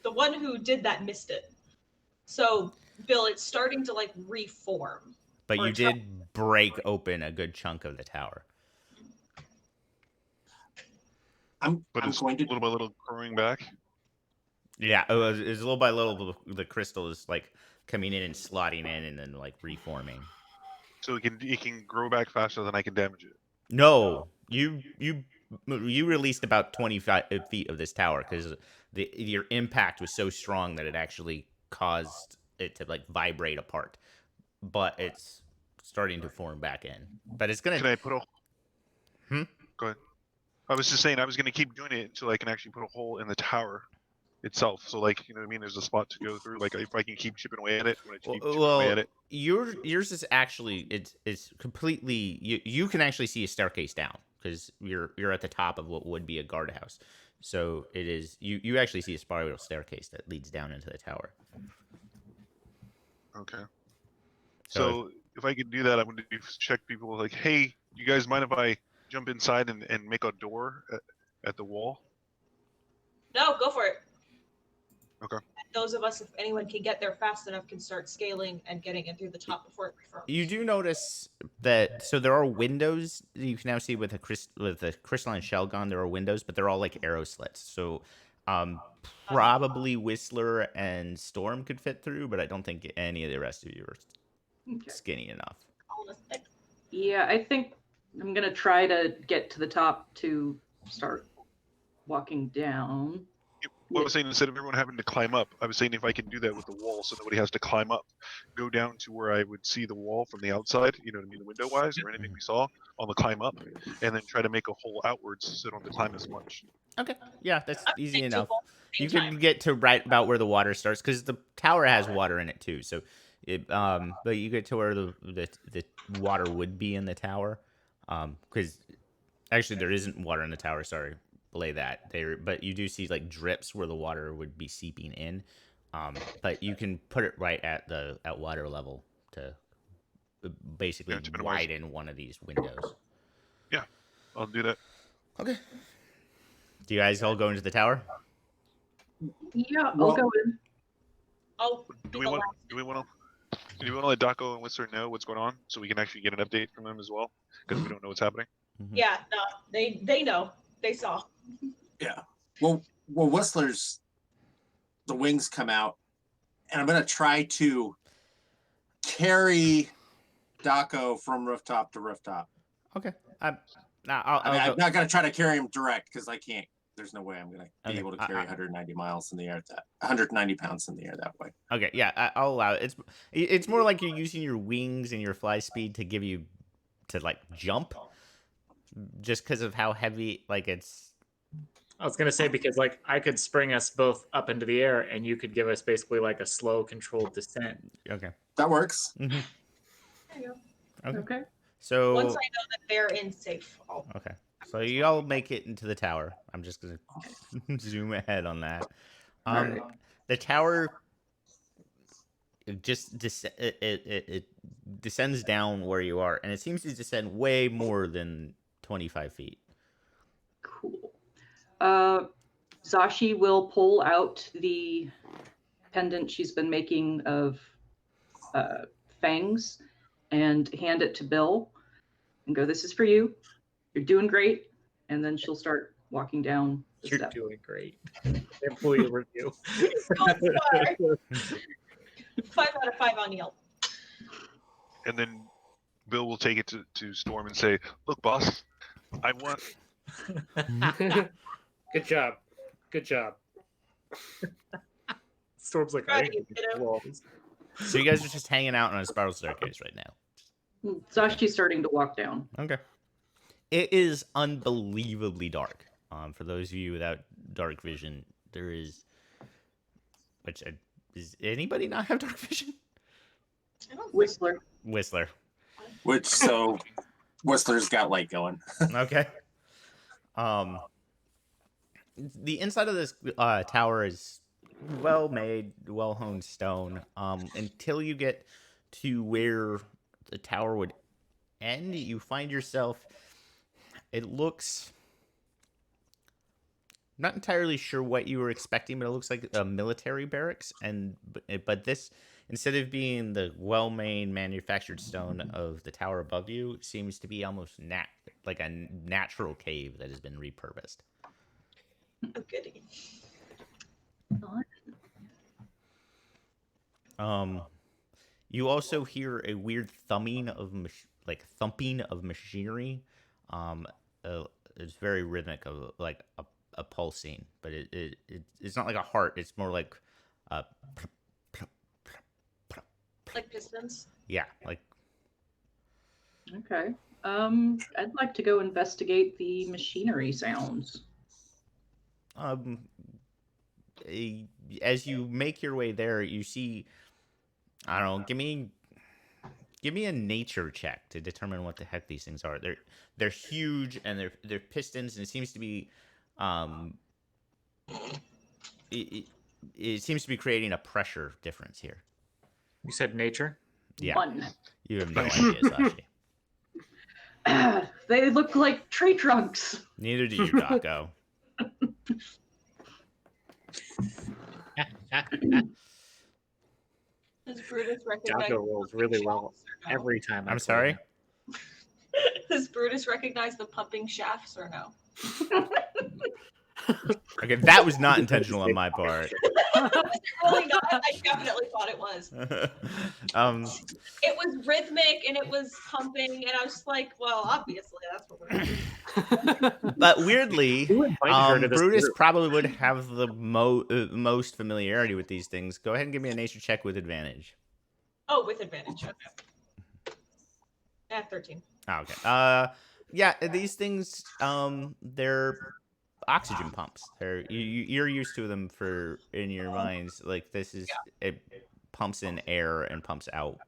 the one who did that missed it. So, Bill, it's starting to like reform. But Or you did break open a good chunk of the tower. I'm It's going to. little by little growing back. Yeah, it's little by little the crystal is like coming in and slotting in and then like reforming. So it can grow back faster than I can damage it. No, you released about 25 feet of this tower because your impact was so strong that it actually caused it to like vibrate apart. But it's starting to form back in. But it's gonna. Can I put a? Hmm? Go ahead. I was just saying I was gonna keep doing it until I can actually put a hole in the tower itself. So like, you know what I mean? There's a spot to go through. Like if I can keep chipping away at it, when I keep chipping away at it. Yours is actually it's completely you can actually see a staircase down because you're at the top of what would be a guardhouse. So it is you actually see a spiral staircase that leads down into the tower. Okay. So if I could do that, I'm going to check people like, hey, you guys mind if I jump inside and make a door at the wall? No, go for it. Okay. And those of us, if anyone can get there fast enough, can start scaling and getting in through the top before it reforms. You do notice that so there are windows that you can now see with a crystalline shell gone. There are windows, but they're all like arrow slits. So probably Whistler and Storm could fit through, but I don't think any of the rest of you are skinny enough. Yeah, I think I'm gonna try to get to the top to start walking down. What I was saying, instead of everyone having to climb up, I was saying if I can do that with the wall so nobody has to climb up, go down to where I would see the wall from the outside, you know what I mean, window-wise or anything we saw on the climb up, and then try to make a hole outwards so I don't have to climb as much. Okay, yeah, that's easy enough. You can get to right about where the water starts because the tower has water in it too. So, but you get to where the water would be in the tower, because actually there isn't water in the tower. Sorry, belay that there. But you do see like drips where the water would be seeping in. But you can put it right at water level to basically widen one of these windows. Yeah, I'll do that. Okay. Do you guys all go into the tower? Yeah, I'll go in. Do we want to let Daco and Whistler know what's going on so we can actually get an update from them as well? Because we don't know what's happening. Mm-hmm. Yeah, no, they know. They saw. Yeah. Well, Whistler's the wings come out, and I'm gonna try to carry Daco from rooftop to rooftop. Okay. I'm not gonna try to carry him direct because I can't. There's no way I'm gonna be able to carry 190 miles in the air. 190 pounds in the air that way. Okay, yeah, I'll allow it. It's more like you're using your wings and your fly speed to give you to like jump, just because of how heavy. Like it's. I was gonna say because like I could spring us both up into the air, and you could give us basically like a slow, controlled descent. Okay. That works. Mm-hmm. There you go. Okay. So once I know that they're in safe. Okay. So you all make it into the tower. I'm just gonna zoom ahead on that. Right. The tower just it descends down where you are, and it seems to descend way more than 25 feet. Cool. Zashi will pull out the pendant she's been making of fangs and hand it to Bill and go, "This is for you. You're doing great." And then she'll start walking down the You're step. doing great. Employee review. 5 out of 5 on Yelp. And then Bill will take it to Storm and say, "Look, boss, I want Good job. Good job. Storm's like, Proud I of you, hate kiddo. walls. So you guys are just hanging out on a spiral staircase right now. Zashi's starting to walk down. Okay. It is unbelievably dark. For those of you without dark vision, there is. Which does anybody not have dark vision? I don't think Whistler. Whistler. Which so Whistler's got light going. Okay. The inside of this tower is well made, well honed stone. Until you get to where the tower would end, you find yourself. It looks. Not entirely sure what you were expecting, but it looks like a military barracks. But this, instead of being the well-made manufactured stone of the tower above you, seems to be almost like a natural cave that has been repurposed. Oh, goody. You also hear a weird thumping of machinery. It's very rhythmic, of like a pulsing, but it's not like a heart. It's more like Like pistons. yeah, like Okay. I'd like to go investigate the machinery sounds. as you make your way there, you see. I don't know. Give me a nature check to determine what the heck these things are. They're huge and they're pistons, and it seems to be it seems to be creating a pressure difference here. You said nature? Yeah, 1. you have no idea, Sashi. They look like tree trunks. Neither do you, Daco. Does Brutus recognize? Daco rolls really well Shafts or no? every time. I'm sorry. Does Brutus recognize the pumping shafts or no? Okay, that was not intentional on my part. Really not. I definitely thought it was. It was rhythmic and it was pumping, and I was just like, well, obviously that's what we're doing. But weirdly, Who invited her to this Brutus group? probably would have the most familiarity with these things. Go ahead and give me a nature check with advantage. Oh, with advantage. Okay. Yeah, 13. Oh, okay. Yeah, these things, they're oxygen pumps. You're used to them in your minds. Like this is it pumps in air and pumps out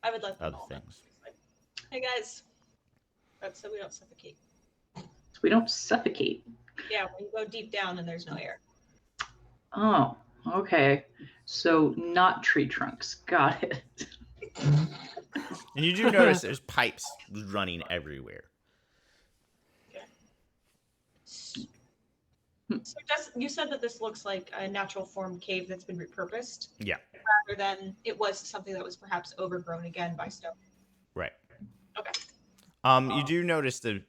I would let them other all know. things. Like, hey guys, that's so we don't suffocate. We don't suffocate. Yeah, when you go deep down and there's no air. Oh, okay. So not tree trunks. Got it. And you do notice there's pipes running everywhere. So you said that this looks like a natural form cave that's been repurposed, Yeah, rather than it was something that was perhaps overgrown again by stone. right. Okay. You do notice the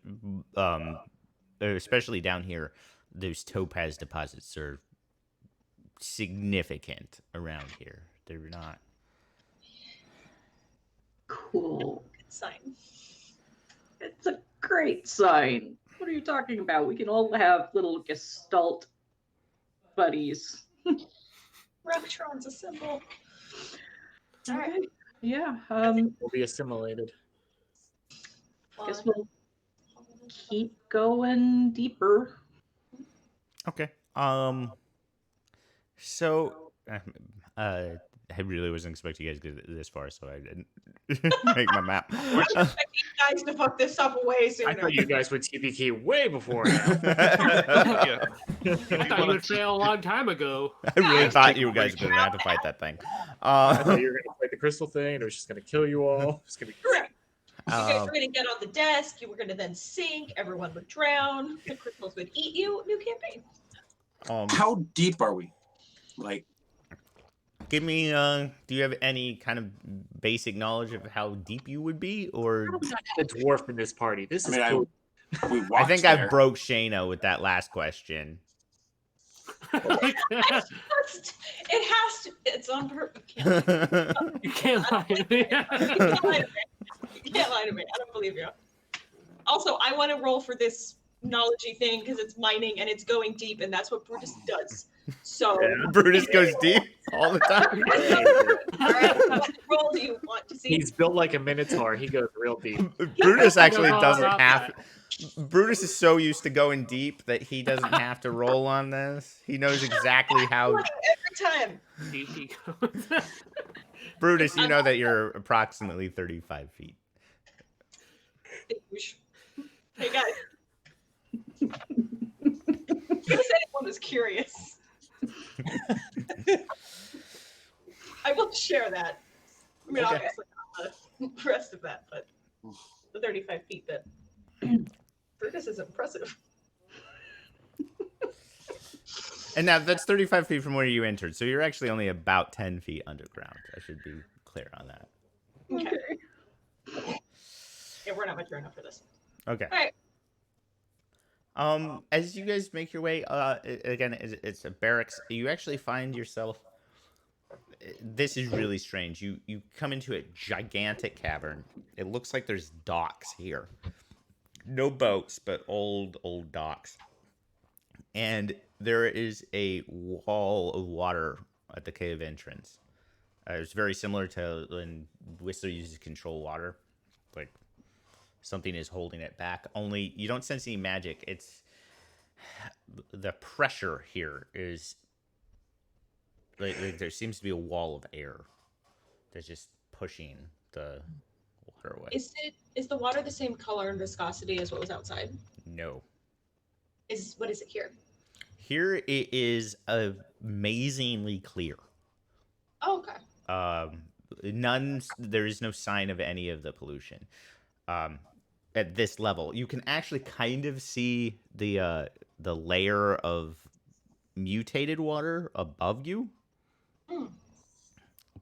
especially down here, those topaz deposits are significant around here. They're not. Cool. Good sign. It's a great sign. What are you talking about? We can all have little gestalt buddies. Rocktron's a symbol. All Okay. right. Yeah. Will be assimilated. Guess we'll keep going deeper. Okay. So, I really wasn't expecting you guys to get this far, so I didn't make my map. I need guys to fuck this up way sooner. I thought you guys would TPK way before now. Yeah. I thought you would fail a long time ago. I really thought you guys were going to have to fight that thing. I thought you were going to fight the crystal thing, and it was just going to kill you all. It's going to be Correct. You guys were going to get on the desk. You were going to then sink. Everyone would drown. The crystals would eat you. New campaign. How deep are we? Like, Give me, do you have any kind of basic knowledge of how deep you would be, or I'm not a dwarf in this party. This is I mean, cool. we I walked think there. I broke Shayna with that last question. It has to. It's on purpose. You can't lie to me. You can't lie to me. You can't lie to me. I don't believe you. Also, I want to roll for this knowledgey thing because it's mining and it's going deep, and that's what Brutus does. So, Brutus goes deep all the time. all right, what roll do you want to see? He's built like a minotaur. He goes real deep. Brutus actually No, doesn't not have. that. Brutus is so used to going deep that he doesn't have to roll on this. He knows exactly how. Every time. He goes. Brutus, you know that you're approximately 35 feet. Hey guys. In case anyone was curious. I will share that. I mean, Okay. obviously not the rest of that, but the 35 feet that Brutus is impressive. And now that's 35 feet from where you entered, so you're actually only about 10 feet underground. I should be clear on that. Okay. Yeah, we're not mature enough for this. Okay. All right. As you guys make your way, again, it's a barracks. You actually find yourself. This is really strange. You come into a gigantic cavern. It looks like there's docks here. No boats, but old docks. And there is a wall of water at the cave entrance. It's very similar to when Whistler uses control water. Like something is holding it back. Only you don't sense any magic. It's the pressure here is like there seems to be a wall of air that's just pushing the water away. Is the water the same color and viscosity as what was outside? No. What is it here? Here it is amazingly clear. Oh, okay. There is no sign of any of the pollution. At this level, you can actually kind of see the layer of mutated water above you.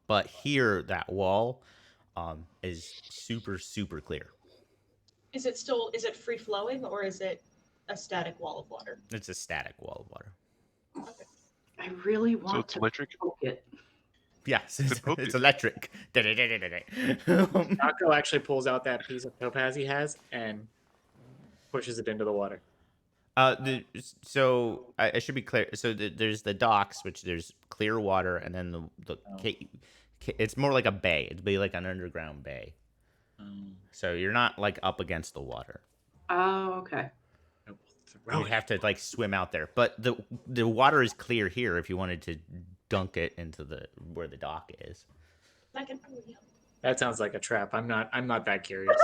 But here, that wall is super clear. Is it free flowing or is it a static wall of water? It's a static wall of water. Okay. I really So want it's to electric. poke it. Yes, poke it's it. electric. Taco actually pulls out that piece of topaz he has and pushes it into the water. So I should be clear. So there's the docks, which there's clear water, and then it's more like a bay. It'd be like an underground bay. So you're not like up against the water. Oh, okay. You'd have to like swim out there. But the water is clear here if you wanted to dunk it into where the dock is. I can probably help. That sounds like a trap. I'm not that curious.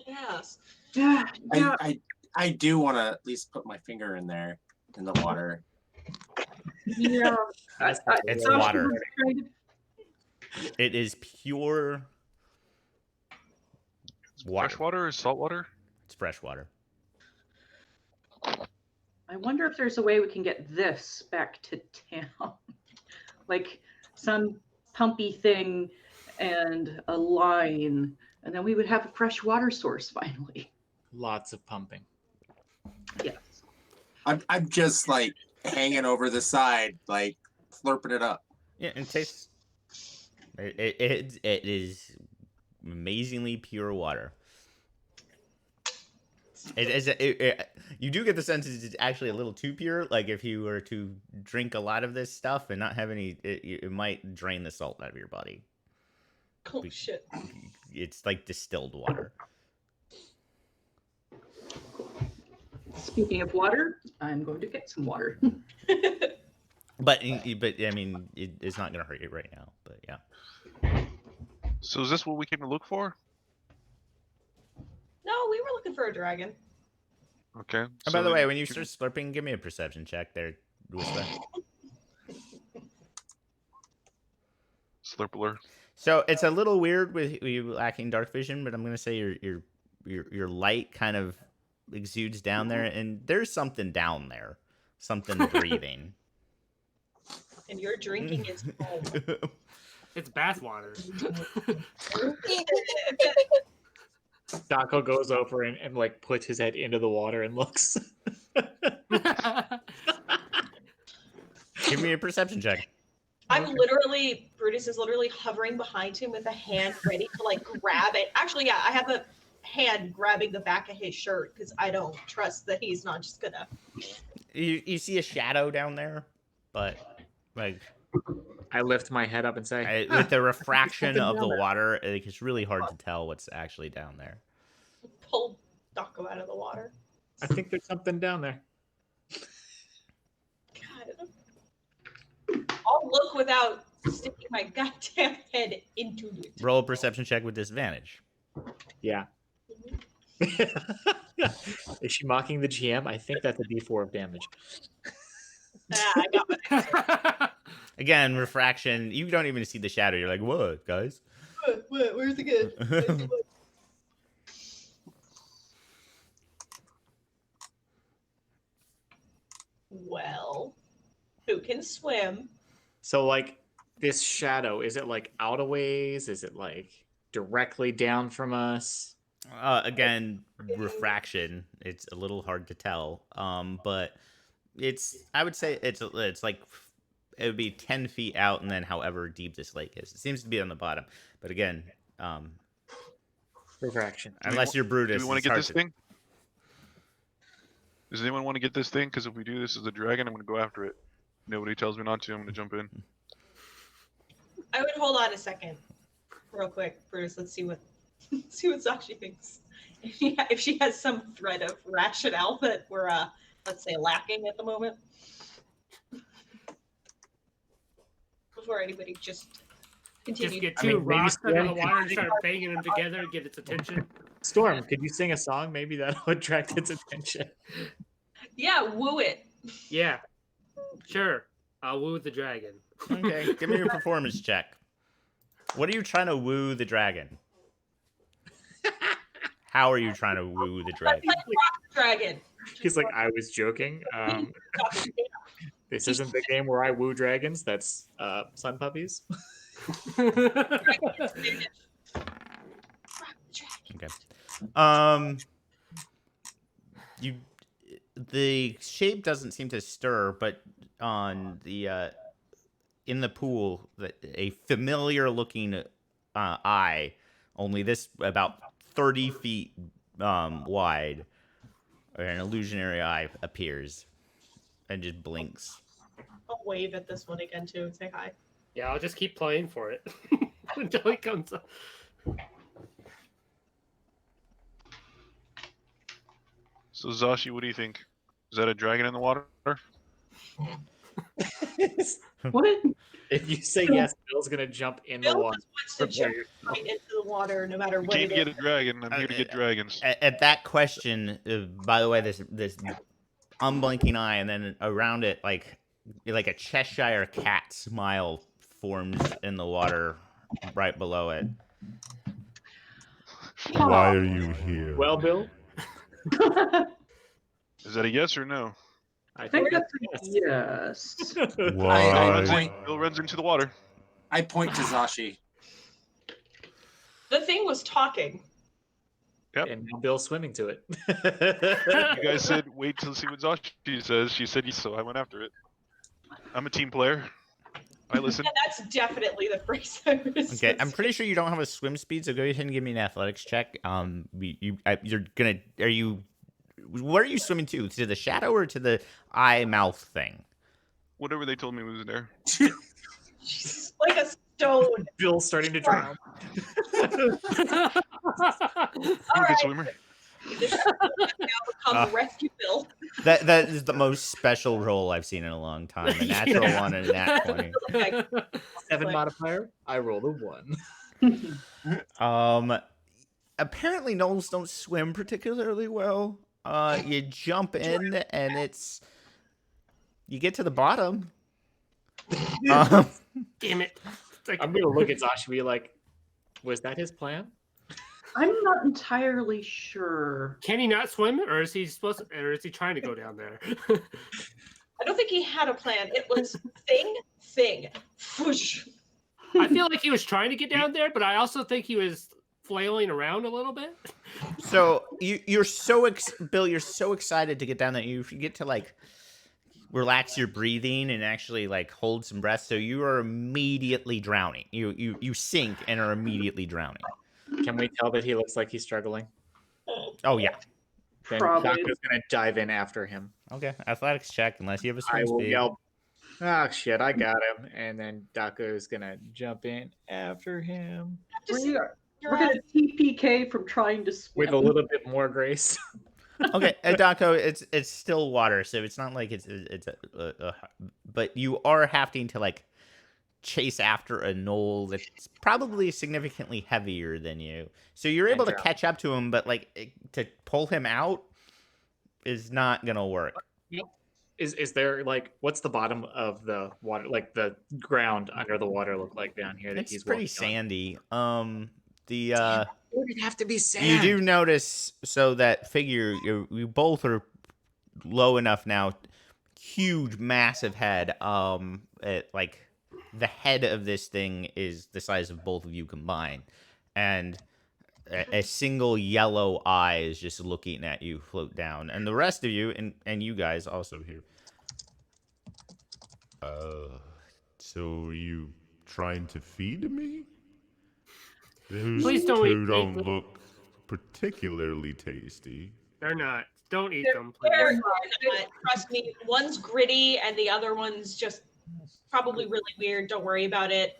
Pass. Yeah. I do want to at least put my finger in there in the water. Yeah. It's I- water. It is pure water. Fresh water or salt water? It's fresh water. I wonder if there's a way we can get this back to town. Like some pumpy thing and a line, and then we would have a fresh water source finally. Lots of pumping. Yes. I'm just like hanging over the side, like slurping it up. Yeah, and it tastes. It is amazingly pure water. You do get the sense it's actually a little too pure. Like if you were to drink a lot of this stuff and not have any, it might drain the salt out of your body. Oh shit. It's like distilled water. Speaking of water, I'm going to get some water. But I mean, it's not gonna hurt you right now. But yeah. So is this what we came to look for? No, we were looking for a dragon. Okay. And so by the then way, when you give start slurping, give me a perception check there, Whistler. Slurpler. So it's a little weird with you lacking dark vision, but I'm gonna say your light kind of exudes down there, and there's something down there, something breathing. And your drinking is home. It's bathwater. Taco goes over and like puts his head into the water and looks. Give me a perception check. Brutus is literally hovering behind him with a hand ready to like grab it. Actually, yeah, I have a hand grabbing the back of his shirt because I don't trust that he's not just gonna. You see a shadow down there, but like I lift my head up and say, with the refraction something of down the there." water, it's really hard to tell what's actually down there. Pull Daco out of the water. I think there's something down there. God. I'll look without sticking my goddamn head into it. Roll a perception check with disadvantage. Yeah. Is she mocking the GM? I think that's a D4 of damage. I got my answer. Again, refraction. You don't even see the shadow. You're like, what, guys? What? Where's the good? Well, who can swim? So, like, this shadow, is it like out a ways? Is it like directly down from us? Again, refraction. It's a little hard to tell. But I would say it's like it would be 10 feet out, and then however deep this lake is, it seems to be on the bottom. But again, Refraction. unless you're Brutus, Do we want it's to get hard this thing? Does anyone want to get this thing? Because if we do this as a dragon, I'm going to go after it. Nobody tells me not to. I'm going to jump in. I would hold on a second, real quick, Bruce. Let's see what Sashi thinks. If she has some thread of rationale that we're let's say lacking at the moment, before anybody just continue. Just get I two mean, maybe rocks under the Storm- water and start banging them together and get its attention. Storm, could you sing a song? Maybe that'll attract its attention. Yeah, woo it. Yeah, sure. I'll woo the dragon. Okay, give me your performance check. What are you trying to woo the dragon? How are you trying to woo the dragon? Dragon. He's like, I was joking. This isn't the game where I woo dragons. That's sun puppies. Okay. The shape doesn't seem to stir, but on the in the pool, a familiar looking eye, only this about 30 feet wide, or an illusionary eye appears and just blinks. I'll wave at this one again too and say hi. Yeah, I'll just keep playing for it until he comes up. So, Zashi, what do you think? Is that a dragon in the water? What? If you say yes, Bill's gonna jump in the Bill water. just wants to jump right into the water no matter We what came it to get is. a dragon. I'm here to get dragons. At that question, by the way, this unblinking eye, and then around it, like a Cheshire cat smile forms in the water right below it. Why are you here? Well, Bill, Is that a yes or no? I I think think that's a yes. Bill runs into the water. I point to Zashi. The thing was talking. and now Bill's swimming to it. You guys said wait till see what Zashi says. She said yes, so I went after it. I'm a team player. I listen. And that's definitely the phrase I was Okay, I'm pretty sure you don't have a swim speed, so go ahead and give me an athletics check. Where are you swimming to? To the shadow or to the eye mouth thing? Whatever they told me was there. She's like a stone. Bill's starting to drown. I'm a good right. swimmer. Now become Rescue Bill. That is the most special roll I've seen in a long time. A natural one and a nat 20. Okay. 7 modifier. I rolled a 1. Apparently gnolls don't swim particularly well. You jump in and you get to the bottom. Damn it. It's like, I'm gonna look at Zashi and be like, was that his plan? I'm not entirely sure. can he not swim, or is he supposed to, or is he trying to go down there? I don't think he had a plan. It was thing. Whoosh. I feel like he was trying to get down there, but I also think he was flailing around a little bit. So you're so Bill, you're so excited to get down there. You get to like relax your breathing and actually like hold some breath. So you are immediately drowning. You sink and are immediately drowning. Can we tell that he looks like he's struggling? Oh yeah. Then Probably. Dako's gonna dive in after him. Okay. Athletics check, unless you have a I swim will speed. yell, "Ah, shit! I got him!" And then Dako's gonna jump in after him We're gonna TPK from trying to swim. with a little bit more grace. Okay, Daco, it's still water, so it's not like it's but you are having to like chase after a knoll that's probably significantly heavier than you. So you're able to drown. catch up to him, but like to pull him out is not gonna work. Is there like what's the bottom of the water, like the ground under the water, look like down here that It's he's pretty walking on? sandy. The Damn, would it have to be sand? you do notice, so that figure, you both are low enough now, huge, massive head. Like the head of this thing is the size of both of you combined, and a single yellow eye is just looking at you float down, and the rest of you and you guys also here. So you trying to feed me? Those Please don't two eat don't them. look particularly tasty. They're not. Don't eat them, They're please. not. Trust me, one's gritty and the other one's just probably really weird. Don't worry about it.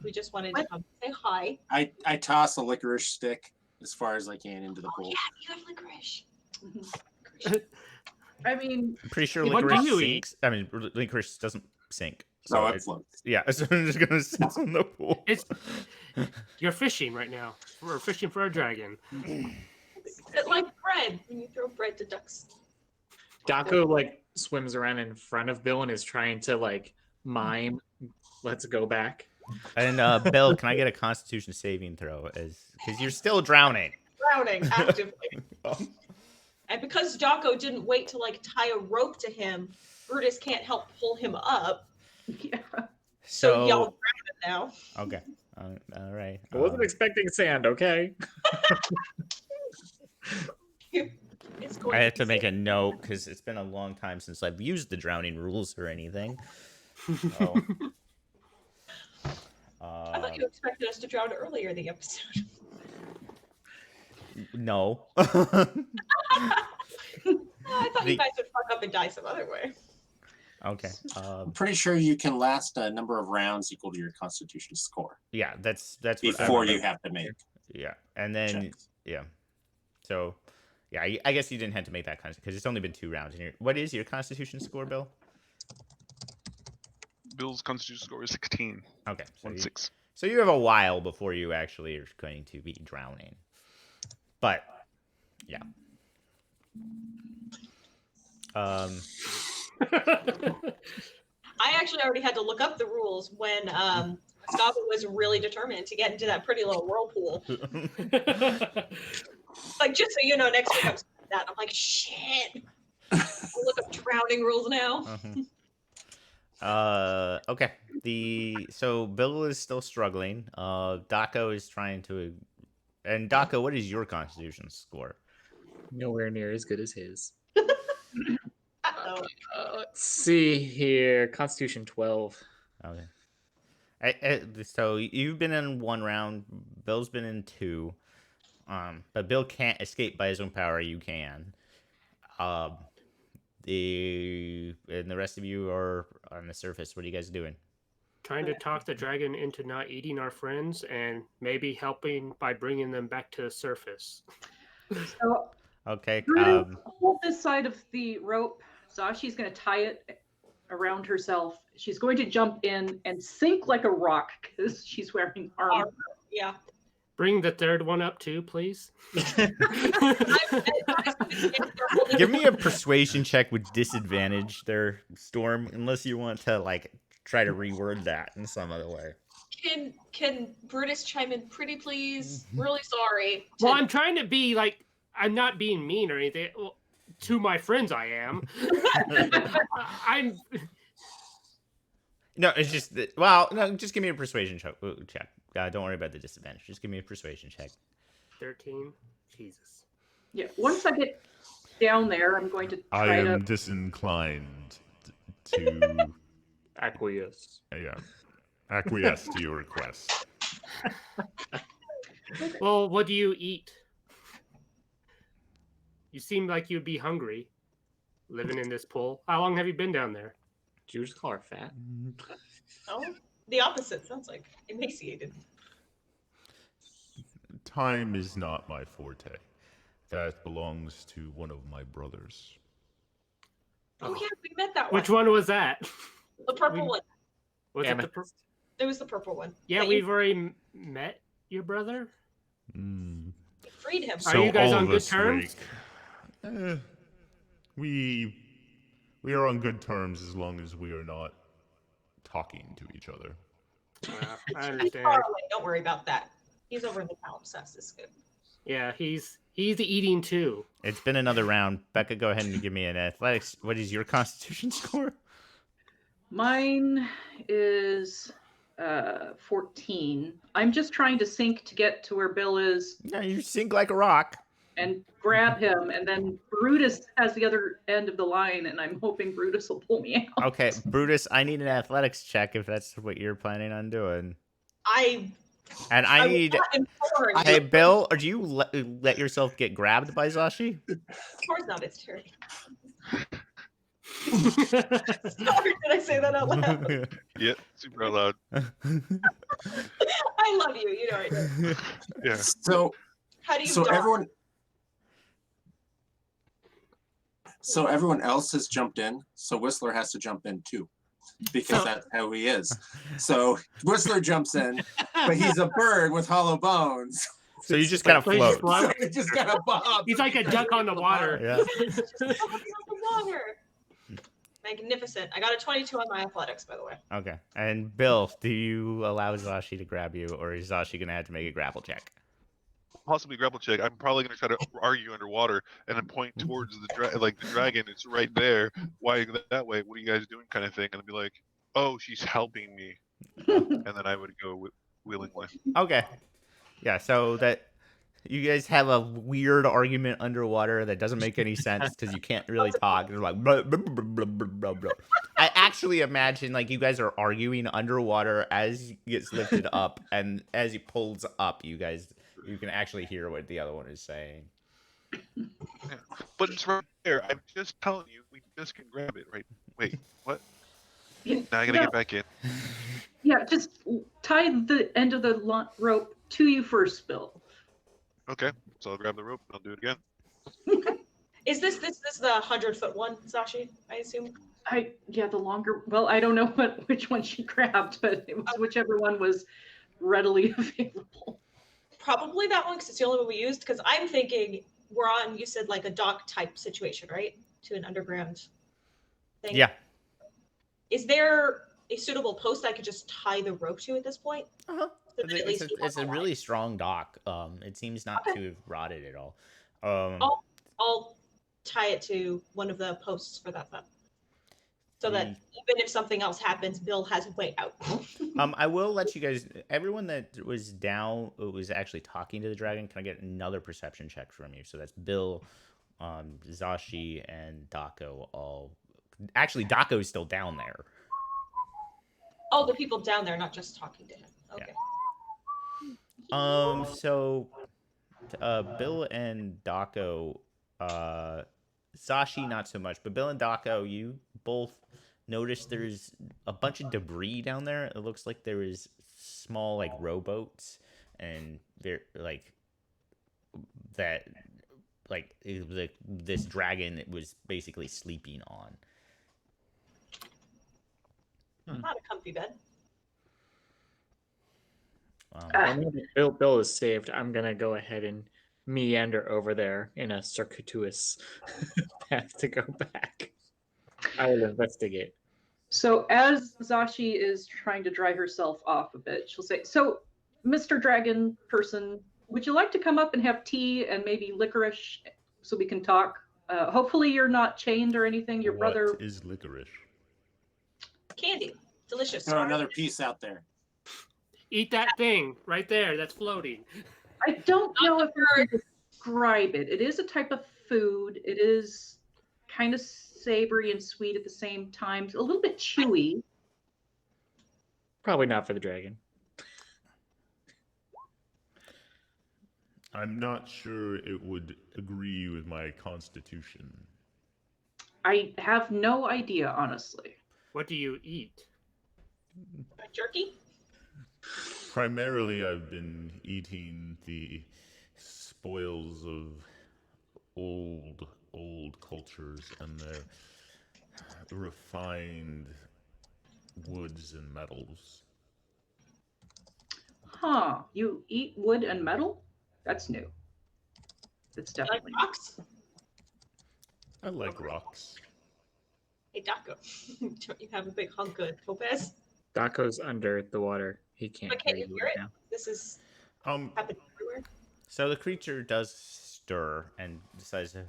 We just wanted to come say hi. I toss a licorice stick as far as I can into the pool. Yeah, you have licorice. I mean, I'm pretty sure What do licorice you eat? sinks. I mean, licorice doesn't sink. So So it floats. yeah, so I'm just gonna sit in the pool. You're fishing right now. We're fishing for a dragon. It's like bread when you throw bread to ducks. Dako like swims around in front of Bill and is trying to like mime, "Let's go back." And Bill, can I get a Constitution saving throw? Because you're still drowning. Drowning actively. And because Daco didn't wait to like tie a rope to him, Brutus can't help pull him up. yeah. So y'all drown now. Okay. All right. I wasn't expecting sand. Okay. It's going I have to be make a note because it's been a long time since I've used the drowning rules or anything. So, I thought you expected us to drown earlier in the episode. no. I thought The- you guys would fuck up and die some other way. Okay. I'm pretty sure you can last a number of rounds equal to your Constitution score Yeah, that's what I before you remember. have to make Yeah, and then checks. yeah. So, yeah, I guess you didn't have to make that because it's only been 2 rounds. And what is your Constitution score, Bill? Bill's Constitution score is 16. Okay, so 1-6. so you have a while before you actually are going to be drowning. But yeah. I actually already had to look up the rules when Gustavo was really determined to get into that pretty little whirlpool. Like, just so you know, next week I'm that. I'm like, shit. I'll look up drowning rules now. Okay. So Bill is still struggling. Daco is trying to, and Daco, what is your Constitution score? Nowhere near as good as his. Uh-oh. Let's see here. Constitution 12. Okay. So you've been in 1 round. Bill's been in 2. But Bill can't escape by his own power. You can. And the rest of you are on the surface. What are you guys doing? Trying to talk the dragon into not eating our friends and maybe helping by bringing them back to the surface. So Okay. hold this side of the rope. Zashi's going to tie it around herself. She's going to jump in and sink like a rock because she's wearing armor. Yeah. Bring the third one up too, please. Give me a persuasion check with disadvantage there, Storm, unless you want to like try to reword that in some other way. Can Brutus chime in, pretty please? Really sorry. Well, I'm trying to be like, I'm not being mean or anything. Well, to my friends, I am. I'm. No, it's just that, well, no, just give me a persuasion check. Don't worry about the disadvantage. Just give me a persuasion check. 13. Jesus. Yeah. Once I get down there, I'm going to I try am to. disinclined to Acquiesce. acquiesce to your request. Well, what do you eat? You seem like you'd be hungry, living in this pool. How long have you been down there? Did you just call her fat? Oh, the opposite sounds like emaciated. Time is not my forte. That belongs to one of my brothers. Oh yeah, we met that one. Which one was that? The purple one. Was it the purple? It was the purple one. Yeah, That we've already met your brother. you freed him. Are you guys all on of good us terms? We are on good terms as long as we are not talking to each other. I He's understand. far away. Don't worry about that. He's over in the palimpsest. It's good. Yeah, he's eating too. It's been another round. Becca, go ahead and give me an athletics. What is your constitution score? Mine is 14. I'm just trying to sink to get to where Bill is No, you sink like a rock. and grab him, and then Brutus has the other end of the line, and I'm hoping Brutus will pull me out. Okay, Brutus, I need an athletics check if that's what you're planning on doing. I And I was need. not informed. Hey, Bill, or do you let yourself get grabbed by Zashi? Of course not. It's Terry. Sorry, did I say that out loud? Yeah, super out loud. I love you. You know I do. Yeah. So How do you? so dodge? everyone else has jumped in, so Whistler has to jump in too, because that's how he is. So Whistler jumps in, but he's a bird with hollow bones. So you just kind of Like, float. float. So he just kind of bobs. He's like a duck on the water. Yeah. Just focus on the water. Magnificent. I got a 22 on my athletics, by the way. Okay. And Bill, do you allow Zashi to grab you, or is Zashi gonna have to make a grapple check? Possibly grapple check. I'm probably gonna try to argue underwater and then point towards the dragon. It's right there. Why that way? What are you guys doing? Kind of thing. And I'd be like, oh, she's helping me. And then I would go willingly. Okay. Yeah. So that you guys have a weird argument underwater that doesn't make any sense because you can't really talk. You're like blah, blah, blah, blah, blah, blah, blah. I actually imagine like you guys are arguing underwater as he gets lifted up, and as he pulls up, you can actually hear what the other one is saying. But it's right there. I'm just telling you, we just can grab it, right? Wait, what? Yeah, Now I gotta get back in. Yeah, just tie the end of the rope to you first, Bill. Okay, so I'll grab the rope and I'll do it again. Is this the 100-foot one, Zashi? I assume. The longer. Well, I don't know which one she grabbed, but it was whichever one was readily available. Probably that one because it's the only one we used. Because I'm thinking we're on. You said like a dock type situation, right? To an underground thing. Yeah. Is there a suitable post I could just tie the rope to at this point? Uh-huh. So that at least we have It's a a really line? strong dock. It seems not Okay. to have rotted at all. I'll tie it to one of the posts for that then. So that Mm. even if something else happens, Bill has a way out. I will let you guys. Everyone that was down was actually talking to the dragon. Can I get another perception check from you? So that's Bill, Zashi, and Dako. All actually, Dako is still down there. Oh, the people down there, not just talking to him. Okay. So, Bill and Dako, Zashi not so much, but Bill and Dako, you both notice there's a bunch of debris down there. It looks like there is small like rowboats, and they're like that, like this dragon was basically sleeping on. Not a comfy bed. Bill is saved. I'm gonna go ahead and meander over there in a circuitous path to go back. I will investigate. So as Zashi is trying to dry herself off a bit, she'll say, "So, Mr. Dragon person, would you like to come up and have tea and maybe licorice so we can talk? Hopefully you're not chained or anything. Your brother." What is licorice? Candy. Delicious. Throw another piece out there. Eat that thing right there that's floating. I don't know if I can describe it. It is a type of food. It is kind of savory and sweet at the same time. A little bit chewy. Probably not for the dragon. I'm not sure it would agree with my constitution. I have no idea, honestly. What do you eat? Jerky? Primarily, I've been eating the spoils of old cultures and their refined woods and metals. Huh. You eat wood and metal? That's new. It's You like definitely new. rocks? I like rocks. Hey, Daco. Don't you have a big hunk of topaz? Daco's under the water. He can't But can you you hear right it? now. This is Um, happening everywhere. So the creature does stir and decides to.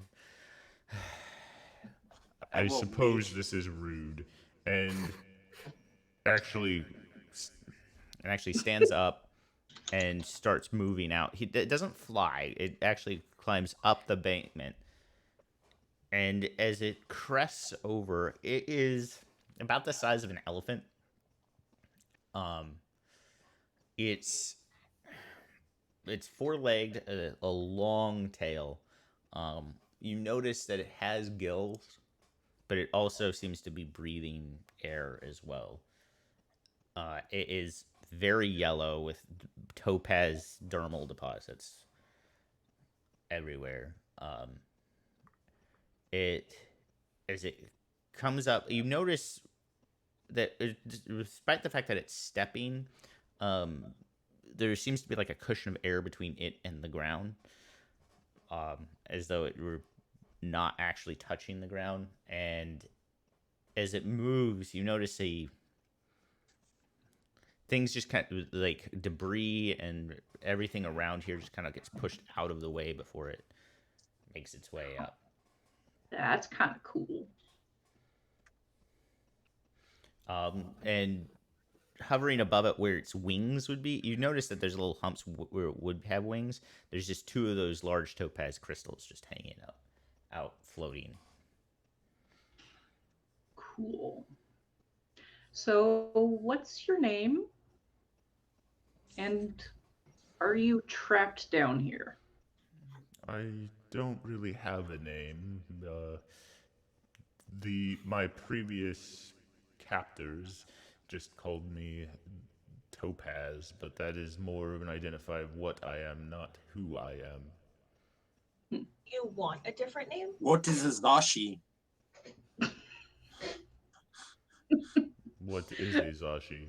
I will suppose leave. this is rude, and actually, And actually stands up and starts moving out. It doesn't fly. It actually climbs up the embankment. And as it crests over, it is about the size of an elephant. It's four-legged, a long tail. You notice that it has gills, but it also seems to be breathing air as well. It is very yellow with topaz dermal deposits everywhere. As it comes up, you notice that despite the fact that it's stepping, there seems to be like a cushion of air between it and the ground, as though it were not actually touching the ground. And as it moves, you notice things just kind of like debris and everything around here just kind of gets pushed out of the way before it makes its way up. That's kind of cool. And hovering above it where its wings would be, you notice that there's little humps where it would have wings. There's just two of those large topaz crystals just hanging out floating. Cool. So, what's your name? And are you trapped down here? I don't really have a name. My previous captors just called me Topaz, but that is more of an identify of what I am, not who I am. You want a different name? What is a Zashi? What is a Zashi?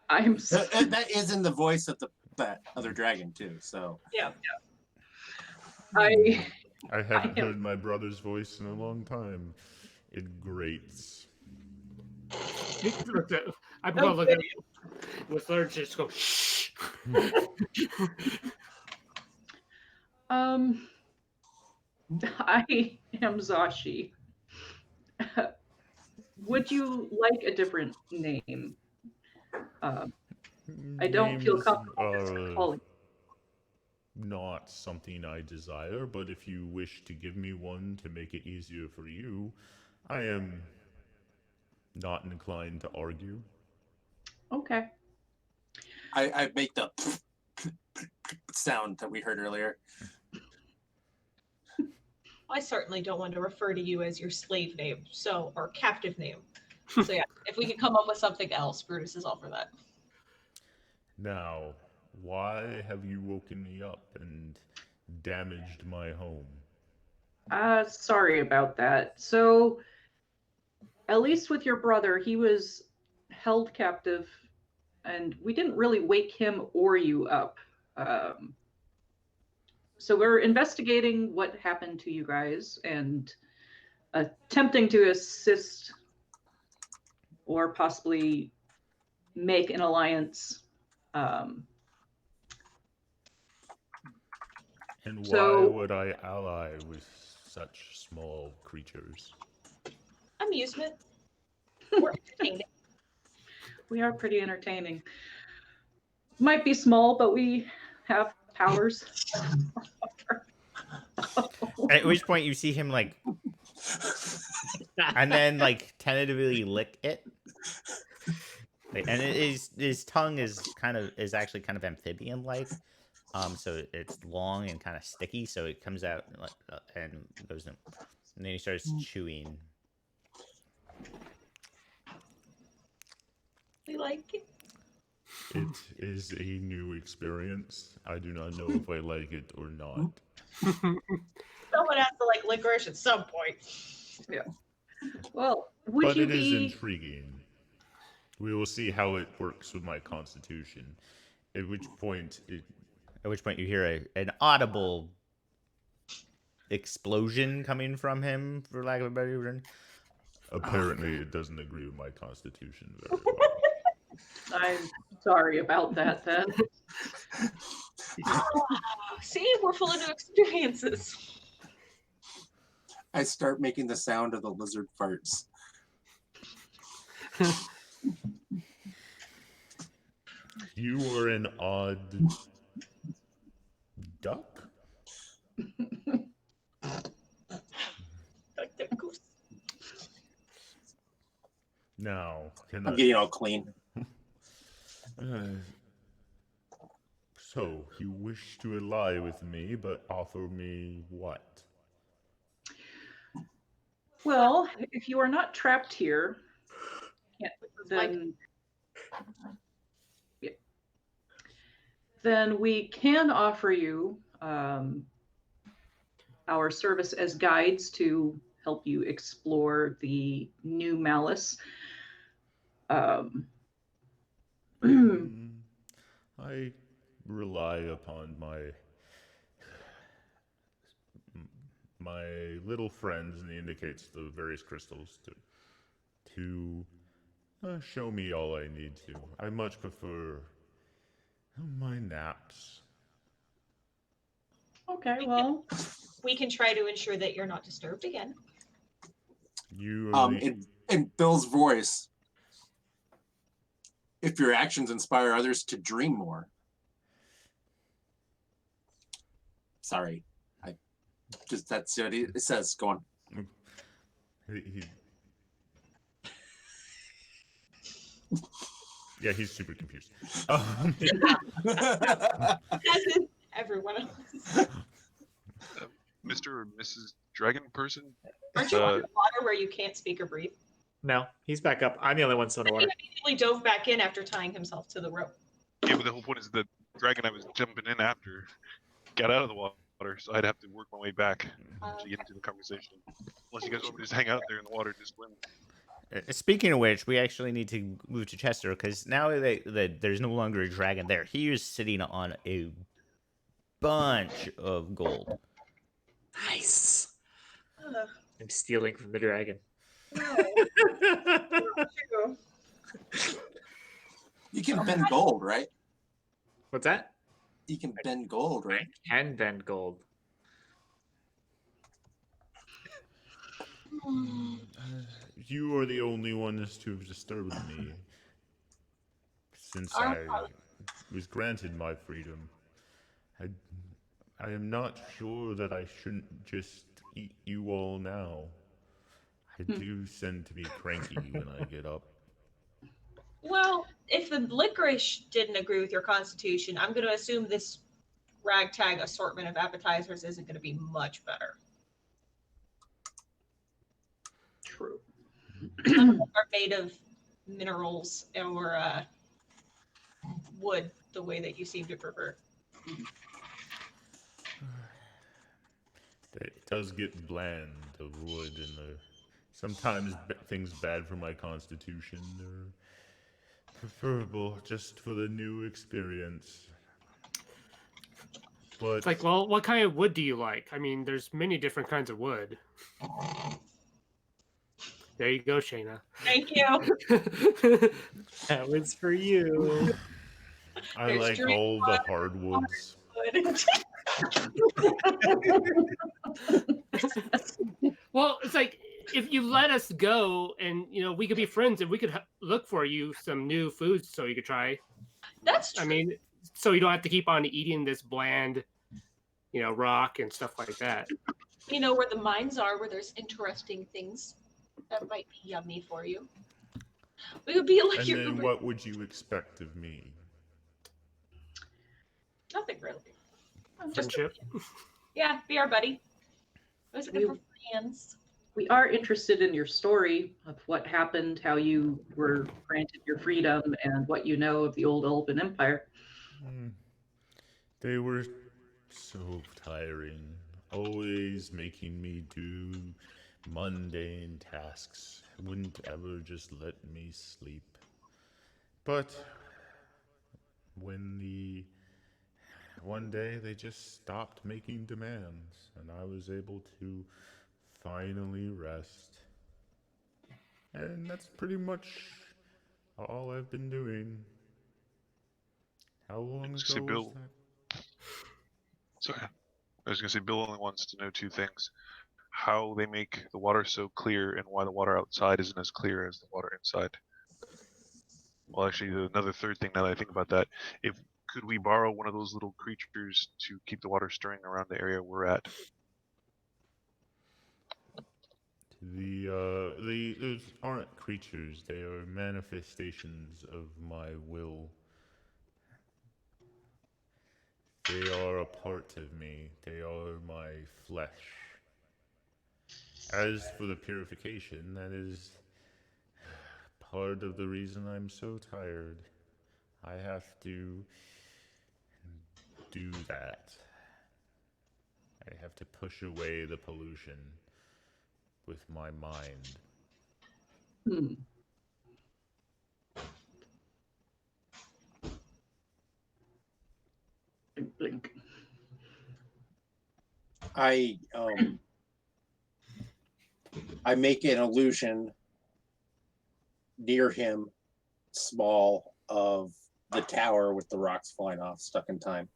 I'm That is in the voice of that other dragon too. So Yeah. I I haven't am- heard my brother's voice in a long time. It grates. I'm gonna look at you with her just go shh. I am Zashi. Would you like a different name? I don't feel Names comfortable just are calling. not something I desire, but if you wish to give me one to make it easier for you, I am not inclined to argue. Okay. I make the sound that we heard earlier. I certainly don't want to refer to you as your slave name, or captive name. So yeah, if we could come up with something else, Brutus is all for that. Now, why have you woken me up and damaged my home? Sorry about that. So, at least with your brother, he was held captive, and we didn't really wake him or you up. So we're investigating what happened to you guys and attempting to assist or possibly make an alliance. And So- why would I ally with such small creatures? Amusement. We're entertaining. We are pretty entertaining. Might be small, but we have powers. At which point you see him like, and then like tentatively lick it. And his tongue is actually kind of amphibian like, So it's long and kind of sticky, so it comes out and goes in. And then he starts chewing. We like it. It is a new experience. I do not know if I like it or not. Someone has to like licorice at some point. Yeah. Well, would But you it is be? intriguing. We will see how it works with my constitution. At which point, You hear an audible explosion coming from him, for lack of a better word. apparently it doesn't agree with my constitution very well. I'm sorry about that then. See, we're full of new experiences. I start making the sound of the lizard farts. You are an odd duck? Now, can I'm getting all clean. So, you wish to ally with me, but offer me what? Well, if you are not trapped here, then yeah, then we can offer you our service as guides to help you explore the new Malys. I rely upon my little friends, and he indicates the various crystals to show me all I need to. I much prefer my naps. Okay, well, we can try to ensure that you're not disturbed again. You are in Bill's voice, if your actions inspire others to dream more. Sorry, that's what it says. Go on. Yeah, he's super confused. Everyone else. Mr. or Mrs. Dragon person? Aren't you underwater where you can't speak or breathe? No, he's back up. I'm the only one still in the water. He immediately dove back in after tying himself to the rope. Yeah, but the whole point is the dragon I was jumping in after got out of the water, so I'd have to work my way back to get into the conversation. Unless you guys want me to just hang out there in the water and just swim. Speaking of which, we actually need to move to Chester, because now that there's no longer a dragon there, he is sitting on a bunch of gold. Nice. I'm stealing from the dragon. You can bend gold, right? What's that? You can bend gold, right? I can bend gold. You are the only ones to have disturbed me since I was granted my freedom. I am not sure that I shouldn't just eat you all now. I do tend to be cranky when I get up. Well, if the licorice didn't agree with your constitution, I'm going to assume this ragtag assortment of appetizers isn't going to be much better. True. Are made of minerals or wood, the way that you seem to prefer. It does get bland, the wood, and sometimes things bad for my constitution are preferable just for the new experience. But It's like, well, what kind of wood do you like? I mean, there's many different kinds of wood. There you go, Shayna. Thank you. That was for you. I There's like drink all the hardwoods. Well, it's like, if you let us go and, we could be friends and we could look for you some new foods so you could try. That's true. I mean, so you don't have to keep on eating this bland, rock and stuff like that. You know where the mines are, where there's interesting things that might be yummy for you. We would be like And then what would you expect of me? Nothing really. Just Friendship. yeah, be our buddy. Those are good We- for friends. We are interested in your story of what happened, how you were granted your freedom, and what you know of the old Elven Empire. Mm, They were so tiring, always making me do mundane tasks, wouldn't ever just let me sleep. But when the one day they just stopped making demands, and I was able to finally rest. And that's pretty much all I've been doing. How long So, ago was Bill, that? sorry, I was gonna say Bill only wants to know two things: how they make the water so clear, and why the water outside isn't as clear as the water inside. Well, actually, another third thing now that I think about that, if could we borrow one of those little creatures to keep the water stirring around the area we're at? Those aren't creatures. They are manifestations of my will. They are a part of me. They are my flesh. As for the purification, that is part of the reason I'm so tired. I have to do that. I have to push away the pollution with my mind. Hmm. Blink, blink. I make an illusion near him, small, of the tower with the rocks flying off, stuck in time.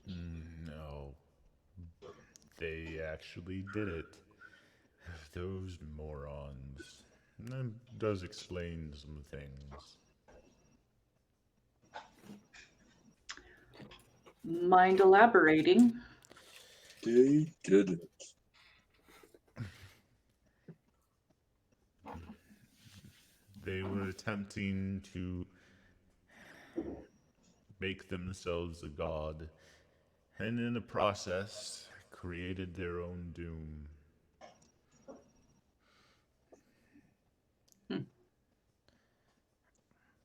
No. They actually did it. Those morons. That does explain some things. Mind elaborating? They did it. They were attempting to make themselves a god, and in the process, created their own doom.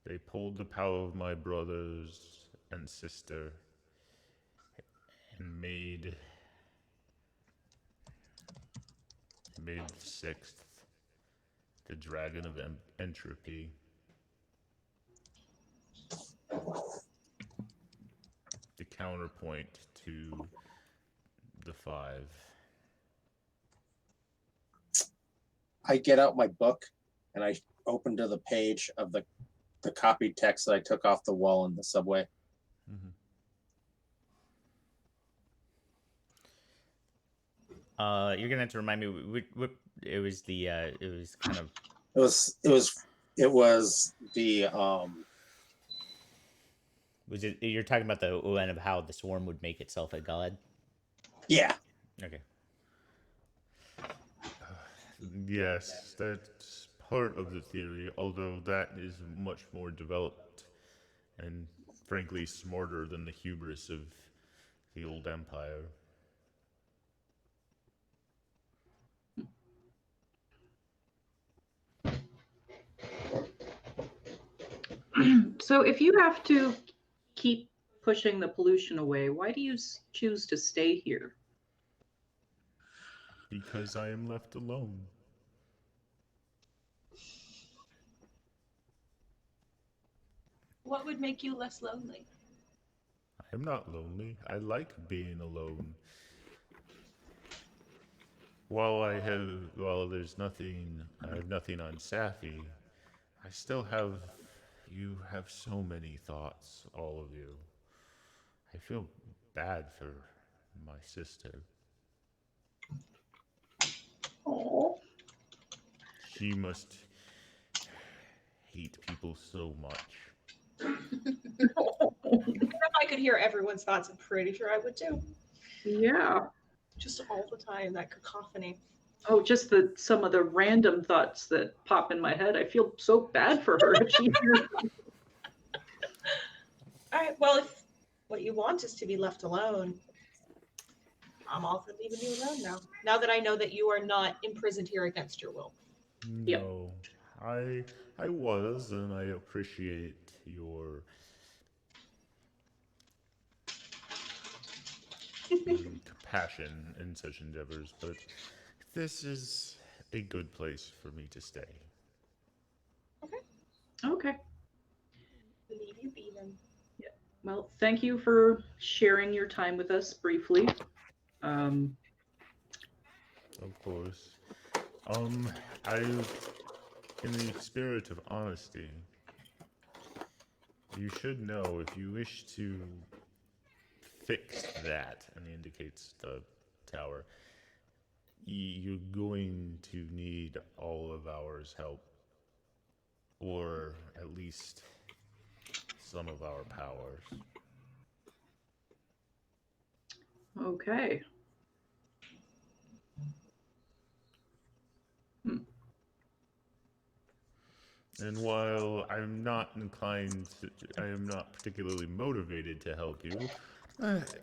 They pulled the power of my brothers and sister and made the sixth, the dragon of entropy. The counterpoint to the five. I get out my book and I open to the page of the copied text that I took off the wall in the subway. You're gonna have to remind me. What it was the it was kind of It was the was it? You're talking about the one of how the swarm would make itself a god. yeah. Okay. Yes, that's part of the theory, although that is much more developed and frankly smarter than the hubris of the old empire. So if you have to keep pushing the pollution away, why do you choose to stay here? Because I am left alone. What would make you less lonely? I am not lonely. I like being alone. While there's nothing, I have nothing on Safi, I still have, you have so many thoughts, all of you. I feel bad for my sister. Oh, She must hate people so much. If I could hear everyone's thoughts, I'm pretty sure I would too. yeah. Just all the time, that cacophony. Oh, just some of the random thoughts that pop in my head. I feel so bad for her if she hears them. All right. Well, what you want is to be left alone. I'm all for leaving you alone now. Now that I know that you are not imprisoned here against your will. Yep. No, I was, and I appreciate your compassion in such endeavors, but this is a good place for me to stay. Okay. Leave you be then. Well, thank you for sharing your time with us briefly. Of course. I, in the spirit of honesty, you should know if you wish to fix that, and he indicates the tower, you're going to need all of ours help, or at least some of our powers. Okay. And while I'm not inclined to, I am not particularly motivated to help you,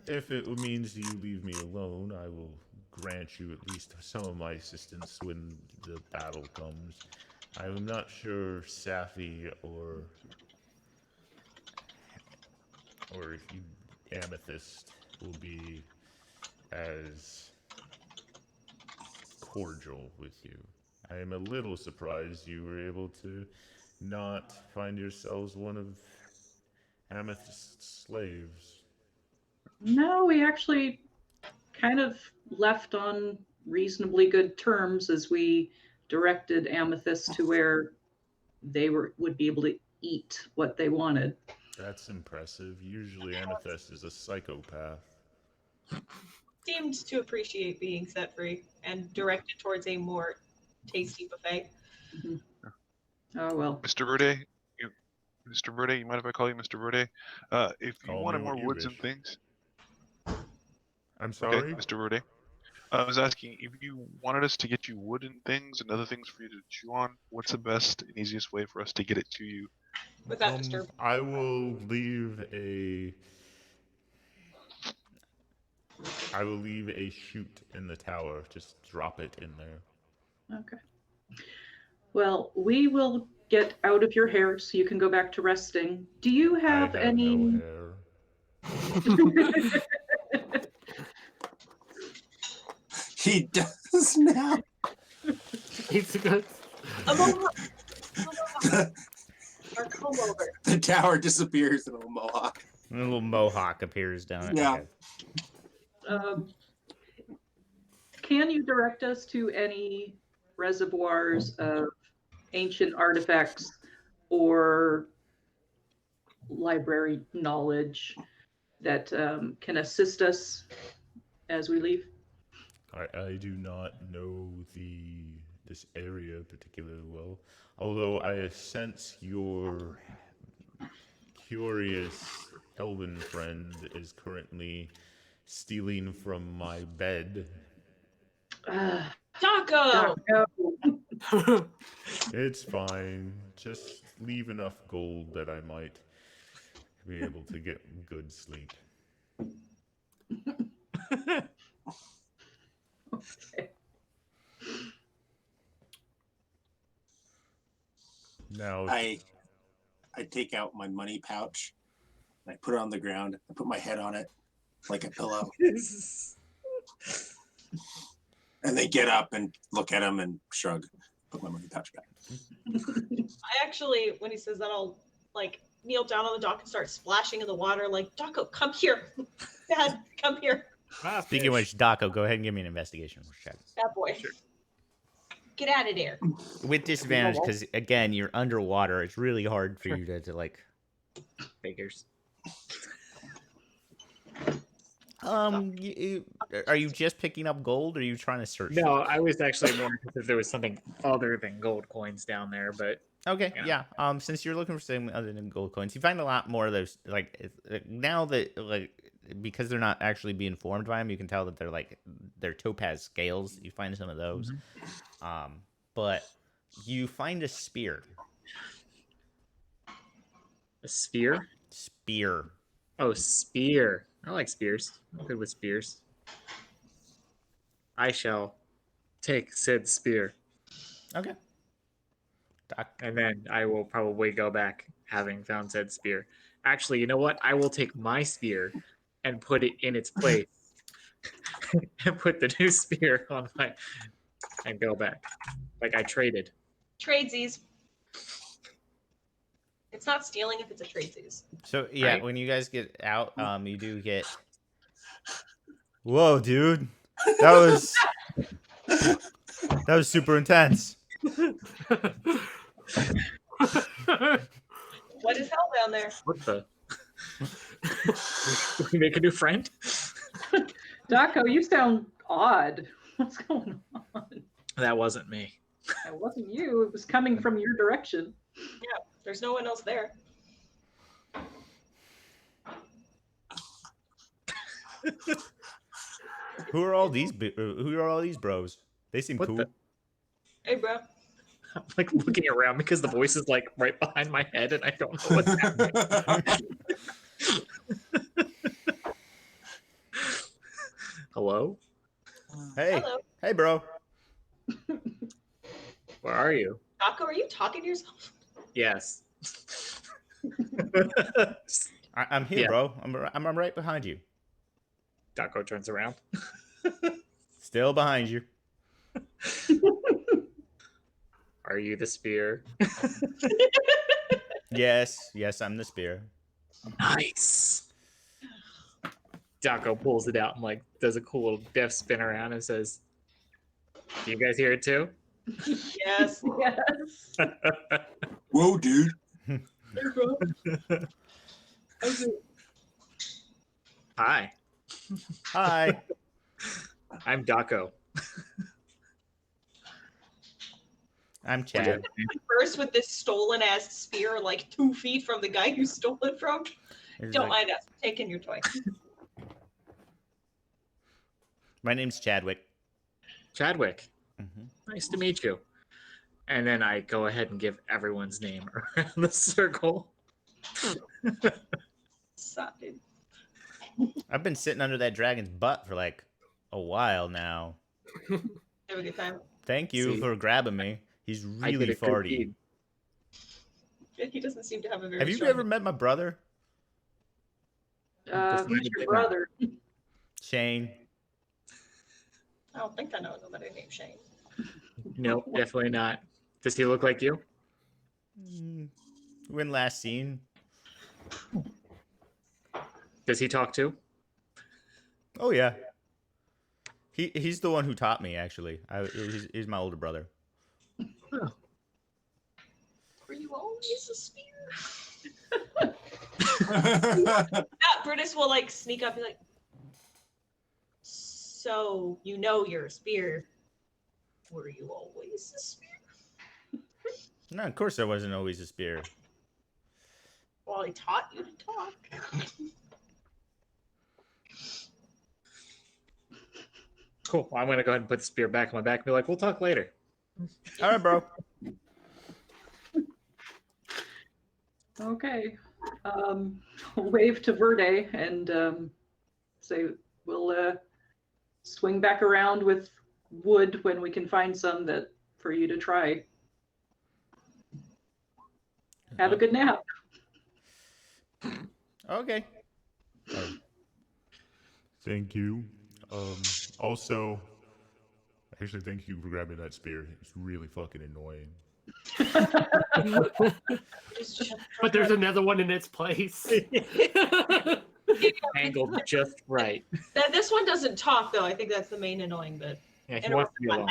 if it means you leave me alone, I will grant you at least some of my assistance when the battle comes. I'm not sure Safi or if you Amethyst will be as cordial with you. I am a little surprised you were able to not find yourselves one of Amethyst's slaves. No, we actually kind of left on reasonably good terms as we directed Amethyst to where they would be able to eat what they wanted. That's impressive. Usually Amethyst is a psychopath. Seemed to appreciate being set free and directed towards a more tasty buffet. Oh well. Mr. Verde, Mr. Verde, you mind if I call you Mr. Verde? If you Call wanted me more what you woods wish. and things, I'm sorry? okay, Mr. Verde. I was asking if you wanted us to get you wood and things and other things for you to chew on. What's the best and easiest way for us to get it to you? Without disturbing. I will leave a chute in the tower. Just drop it in there. Okay. Well, we will get out of your hair so you can go back to resting. Do you have, I have any? no hair. He does now. He's good. Or comb over. The tower disappears in a mohawk. A little mohawk appears down it. Yeah. Okay. Can you direct us to any reservoirs of ancient artifacts or library knowledge that can assist us as we leave? I do not know this area particularly well, although I sense your curious elven friend is currently stealing from my bed. Taco! It's fine. Just leave enough gold that I might be able to get good sleep. Okay. Now, I take out my money pouch and I put it on the ground. I put my head on it like a pillow. And they get up and look at him and shrug. Put my money pouch back. I actually, when he says that, I'll like kneel down on the dock and start splashing in the water like, Daco, come here. Dad, come here. Speaking of which, Daco, go ahead and give me an investigation check. Bad boy. Sure. Get out of there. With disadvantage, because again, you're underwater. It's really hard for you to like. Figures. Are you just picking up gold, or are you trying to search? No, I was actually more interested if there was something other than gold coins down there, but Okay, yeah. Since you're looking for something other than gold coins, you find a lot more of those. Like now that because they're not actually being formed by them, you can tell that they're topaz scales. You find some of those, but you find a spear. a spear. Spear. Oh, spear. I like spears. I'm good with spears. I shall take said spear, Okay. Doc. and then I will probably go back having found said spear. Actually, you know what? I will take my spear and put it in its place and put the new spear on my and go back. Like I traded. Tradesies. It's not stealing if it's a tradesies. So yeah, Right? when you guys get out, you do get. Whoa, dude, that was super intense. What is hell down there? What the? Did we make a new friend? Daco, you sound odd. What's going on? That wasn't me. It wasn't you. It was coming from your direction. Yeah, there's no one else there. Who are all these? Who are all these bros? They seem What cool. the- Hey, bro. I'm like looking around because the voice is like right behind my head and I don't know what's happening. Hello? Hey, Hello. hey, bro. Where are you? Daco, are you talking to yourself? Yes. I'm here, Yeah. bro. I'm right behind you. Daco turns around. Still behind you. Are you the spear? Yes, I'm the spear. Nice. Daco pulls it out and like does a cool little death spin around and says, "Do you guys hear it too?" Yes. Yes. Whoa, dude. Hey, bro. How's it? Hi, Hi. I'm Daco. I'm Chad. First with this stolen ass spear, like 2 feet from the guy who stole it from. He's Don't like, mind us. Taking your toy. my name's Chadwick. Chadwick. Mhm. Nice to meet you. And then I go ahead and give everyone's name around the circle. Sorry. I've been sitting under that dragon's butt for like a while now. Have a good time. Thank you See, for grabbing me. He's I did really a good farty. deed. He doesn't seem to have a very Have you strong- ever met my brother, Decidedly Who's your not. brother? Shane? I don't think I know nobody named Shane. Nope, definitely not. Does he look like you? When last seen? Does he talk too? Oh yeah. He's the one who taught me actually. He's my older brother. Were you always a spear? Yeah, Brutus will like sneak up and be like, so you know you're a spear. Were you always a spear? No, of course I wasn't always a spear. Well, he taught you to talk. Cool. Well, I'm going to go ahead and put the spear back on my back and be like, we'll talk later. All right, bro. Okay. Wave to Verde and say we'll swing back around with wood when we can find some that for you to try. Have a good nap. Okay. Thank you. Also, actually, thank you for grabbing that spear. It's really fucking annoying. But there's another one in its place. Angled just right. This one doesn't talk though. I think that's the main annoying bit. Yeah, he wants to be alone.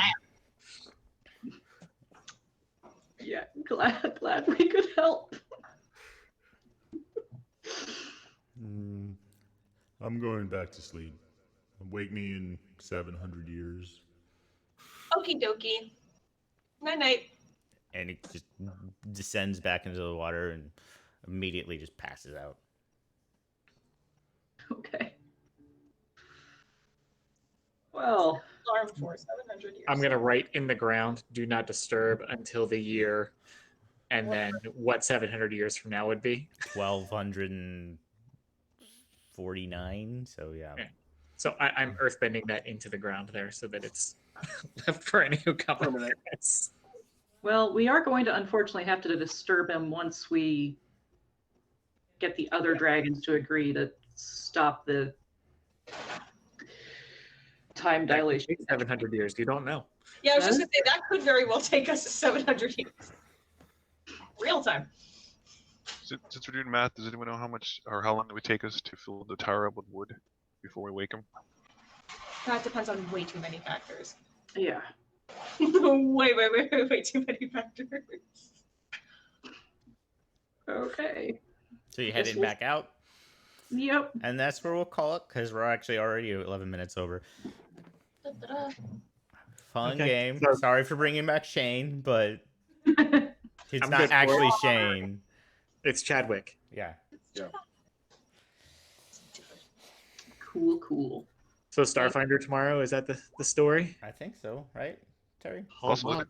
Yeah, glad we could help. I'm going back to sleep. Wake me in 700 years. Okie dokie. Night night. And it just descends back into the water and immediately just passes out. Okay. Well, Alarm for 700 years. I'm going to write in the ground, do not disturb until the year, and then what 700 years from now would be. 1200 and 49. So yeah. Yeah. So I'm earthbending that into the ground there so that it's left for any who come Permanent. after us. Well, we are going to unfortunately have to disturb him once we get the other dragons to agree to stop the time dilation. 700 years. You don't know. Yeah, I was just gonna say that could very well take us 700 years. Real time. Since we're doing math, does anyone know how much or how long it would take us to fill the tower up with wood before we wake him? That depends on way too many factors. Yeah. way too many factors. Okay. So you heading will- back out, Yep. and that's where we'll call it because we're actually already 11 minutes over. Da-da-da. Fun Okay, game. so- Sorry for bringing back Shane, but it's I'm not good for actually it. Shane. It's Chadwick. Yeah. Cool. So Starfinder tomorrow, is that the story? I think so, right, Terry? Possibly.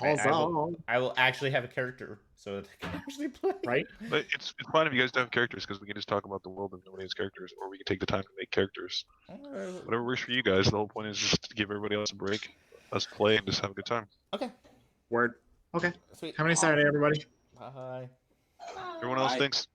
I will actually have a character, so that I can actually play. Right? But it's fine if you guys don't have characters because we can just talk about the world and nobody has characters, or we can take the time to make characters. Whatever works for you guys. The whole point is just to give everybody else a break, us play, and just have a good time. Okay. Word. Okay. Sweet. How many Saturday, everybody? Bye. Everyone else Bye. thinks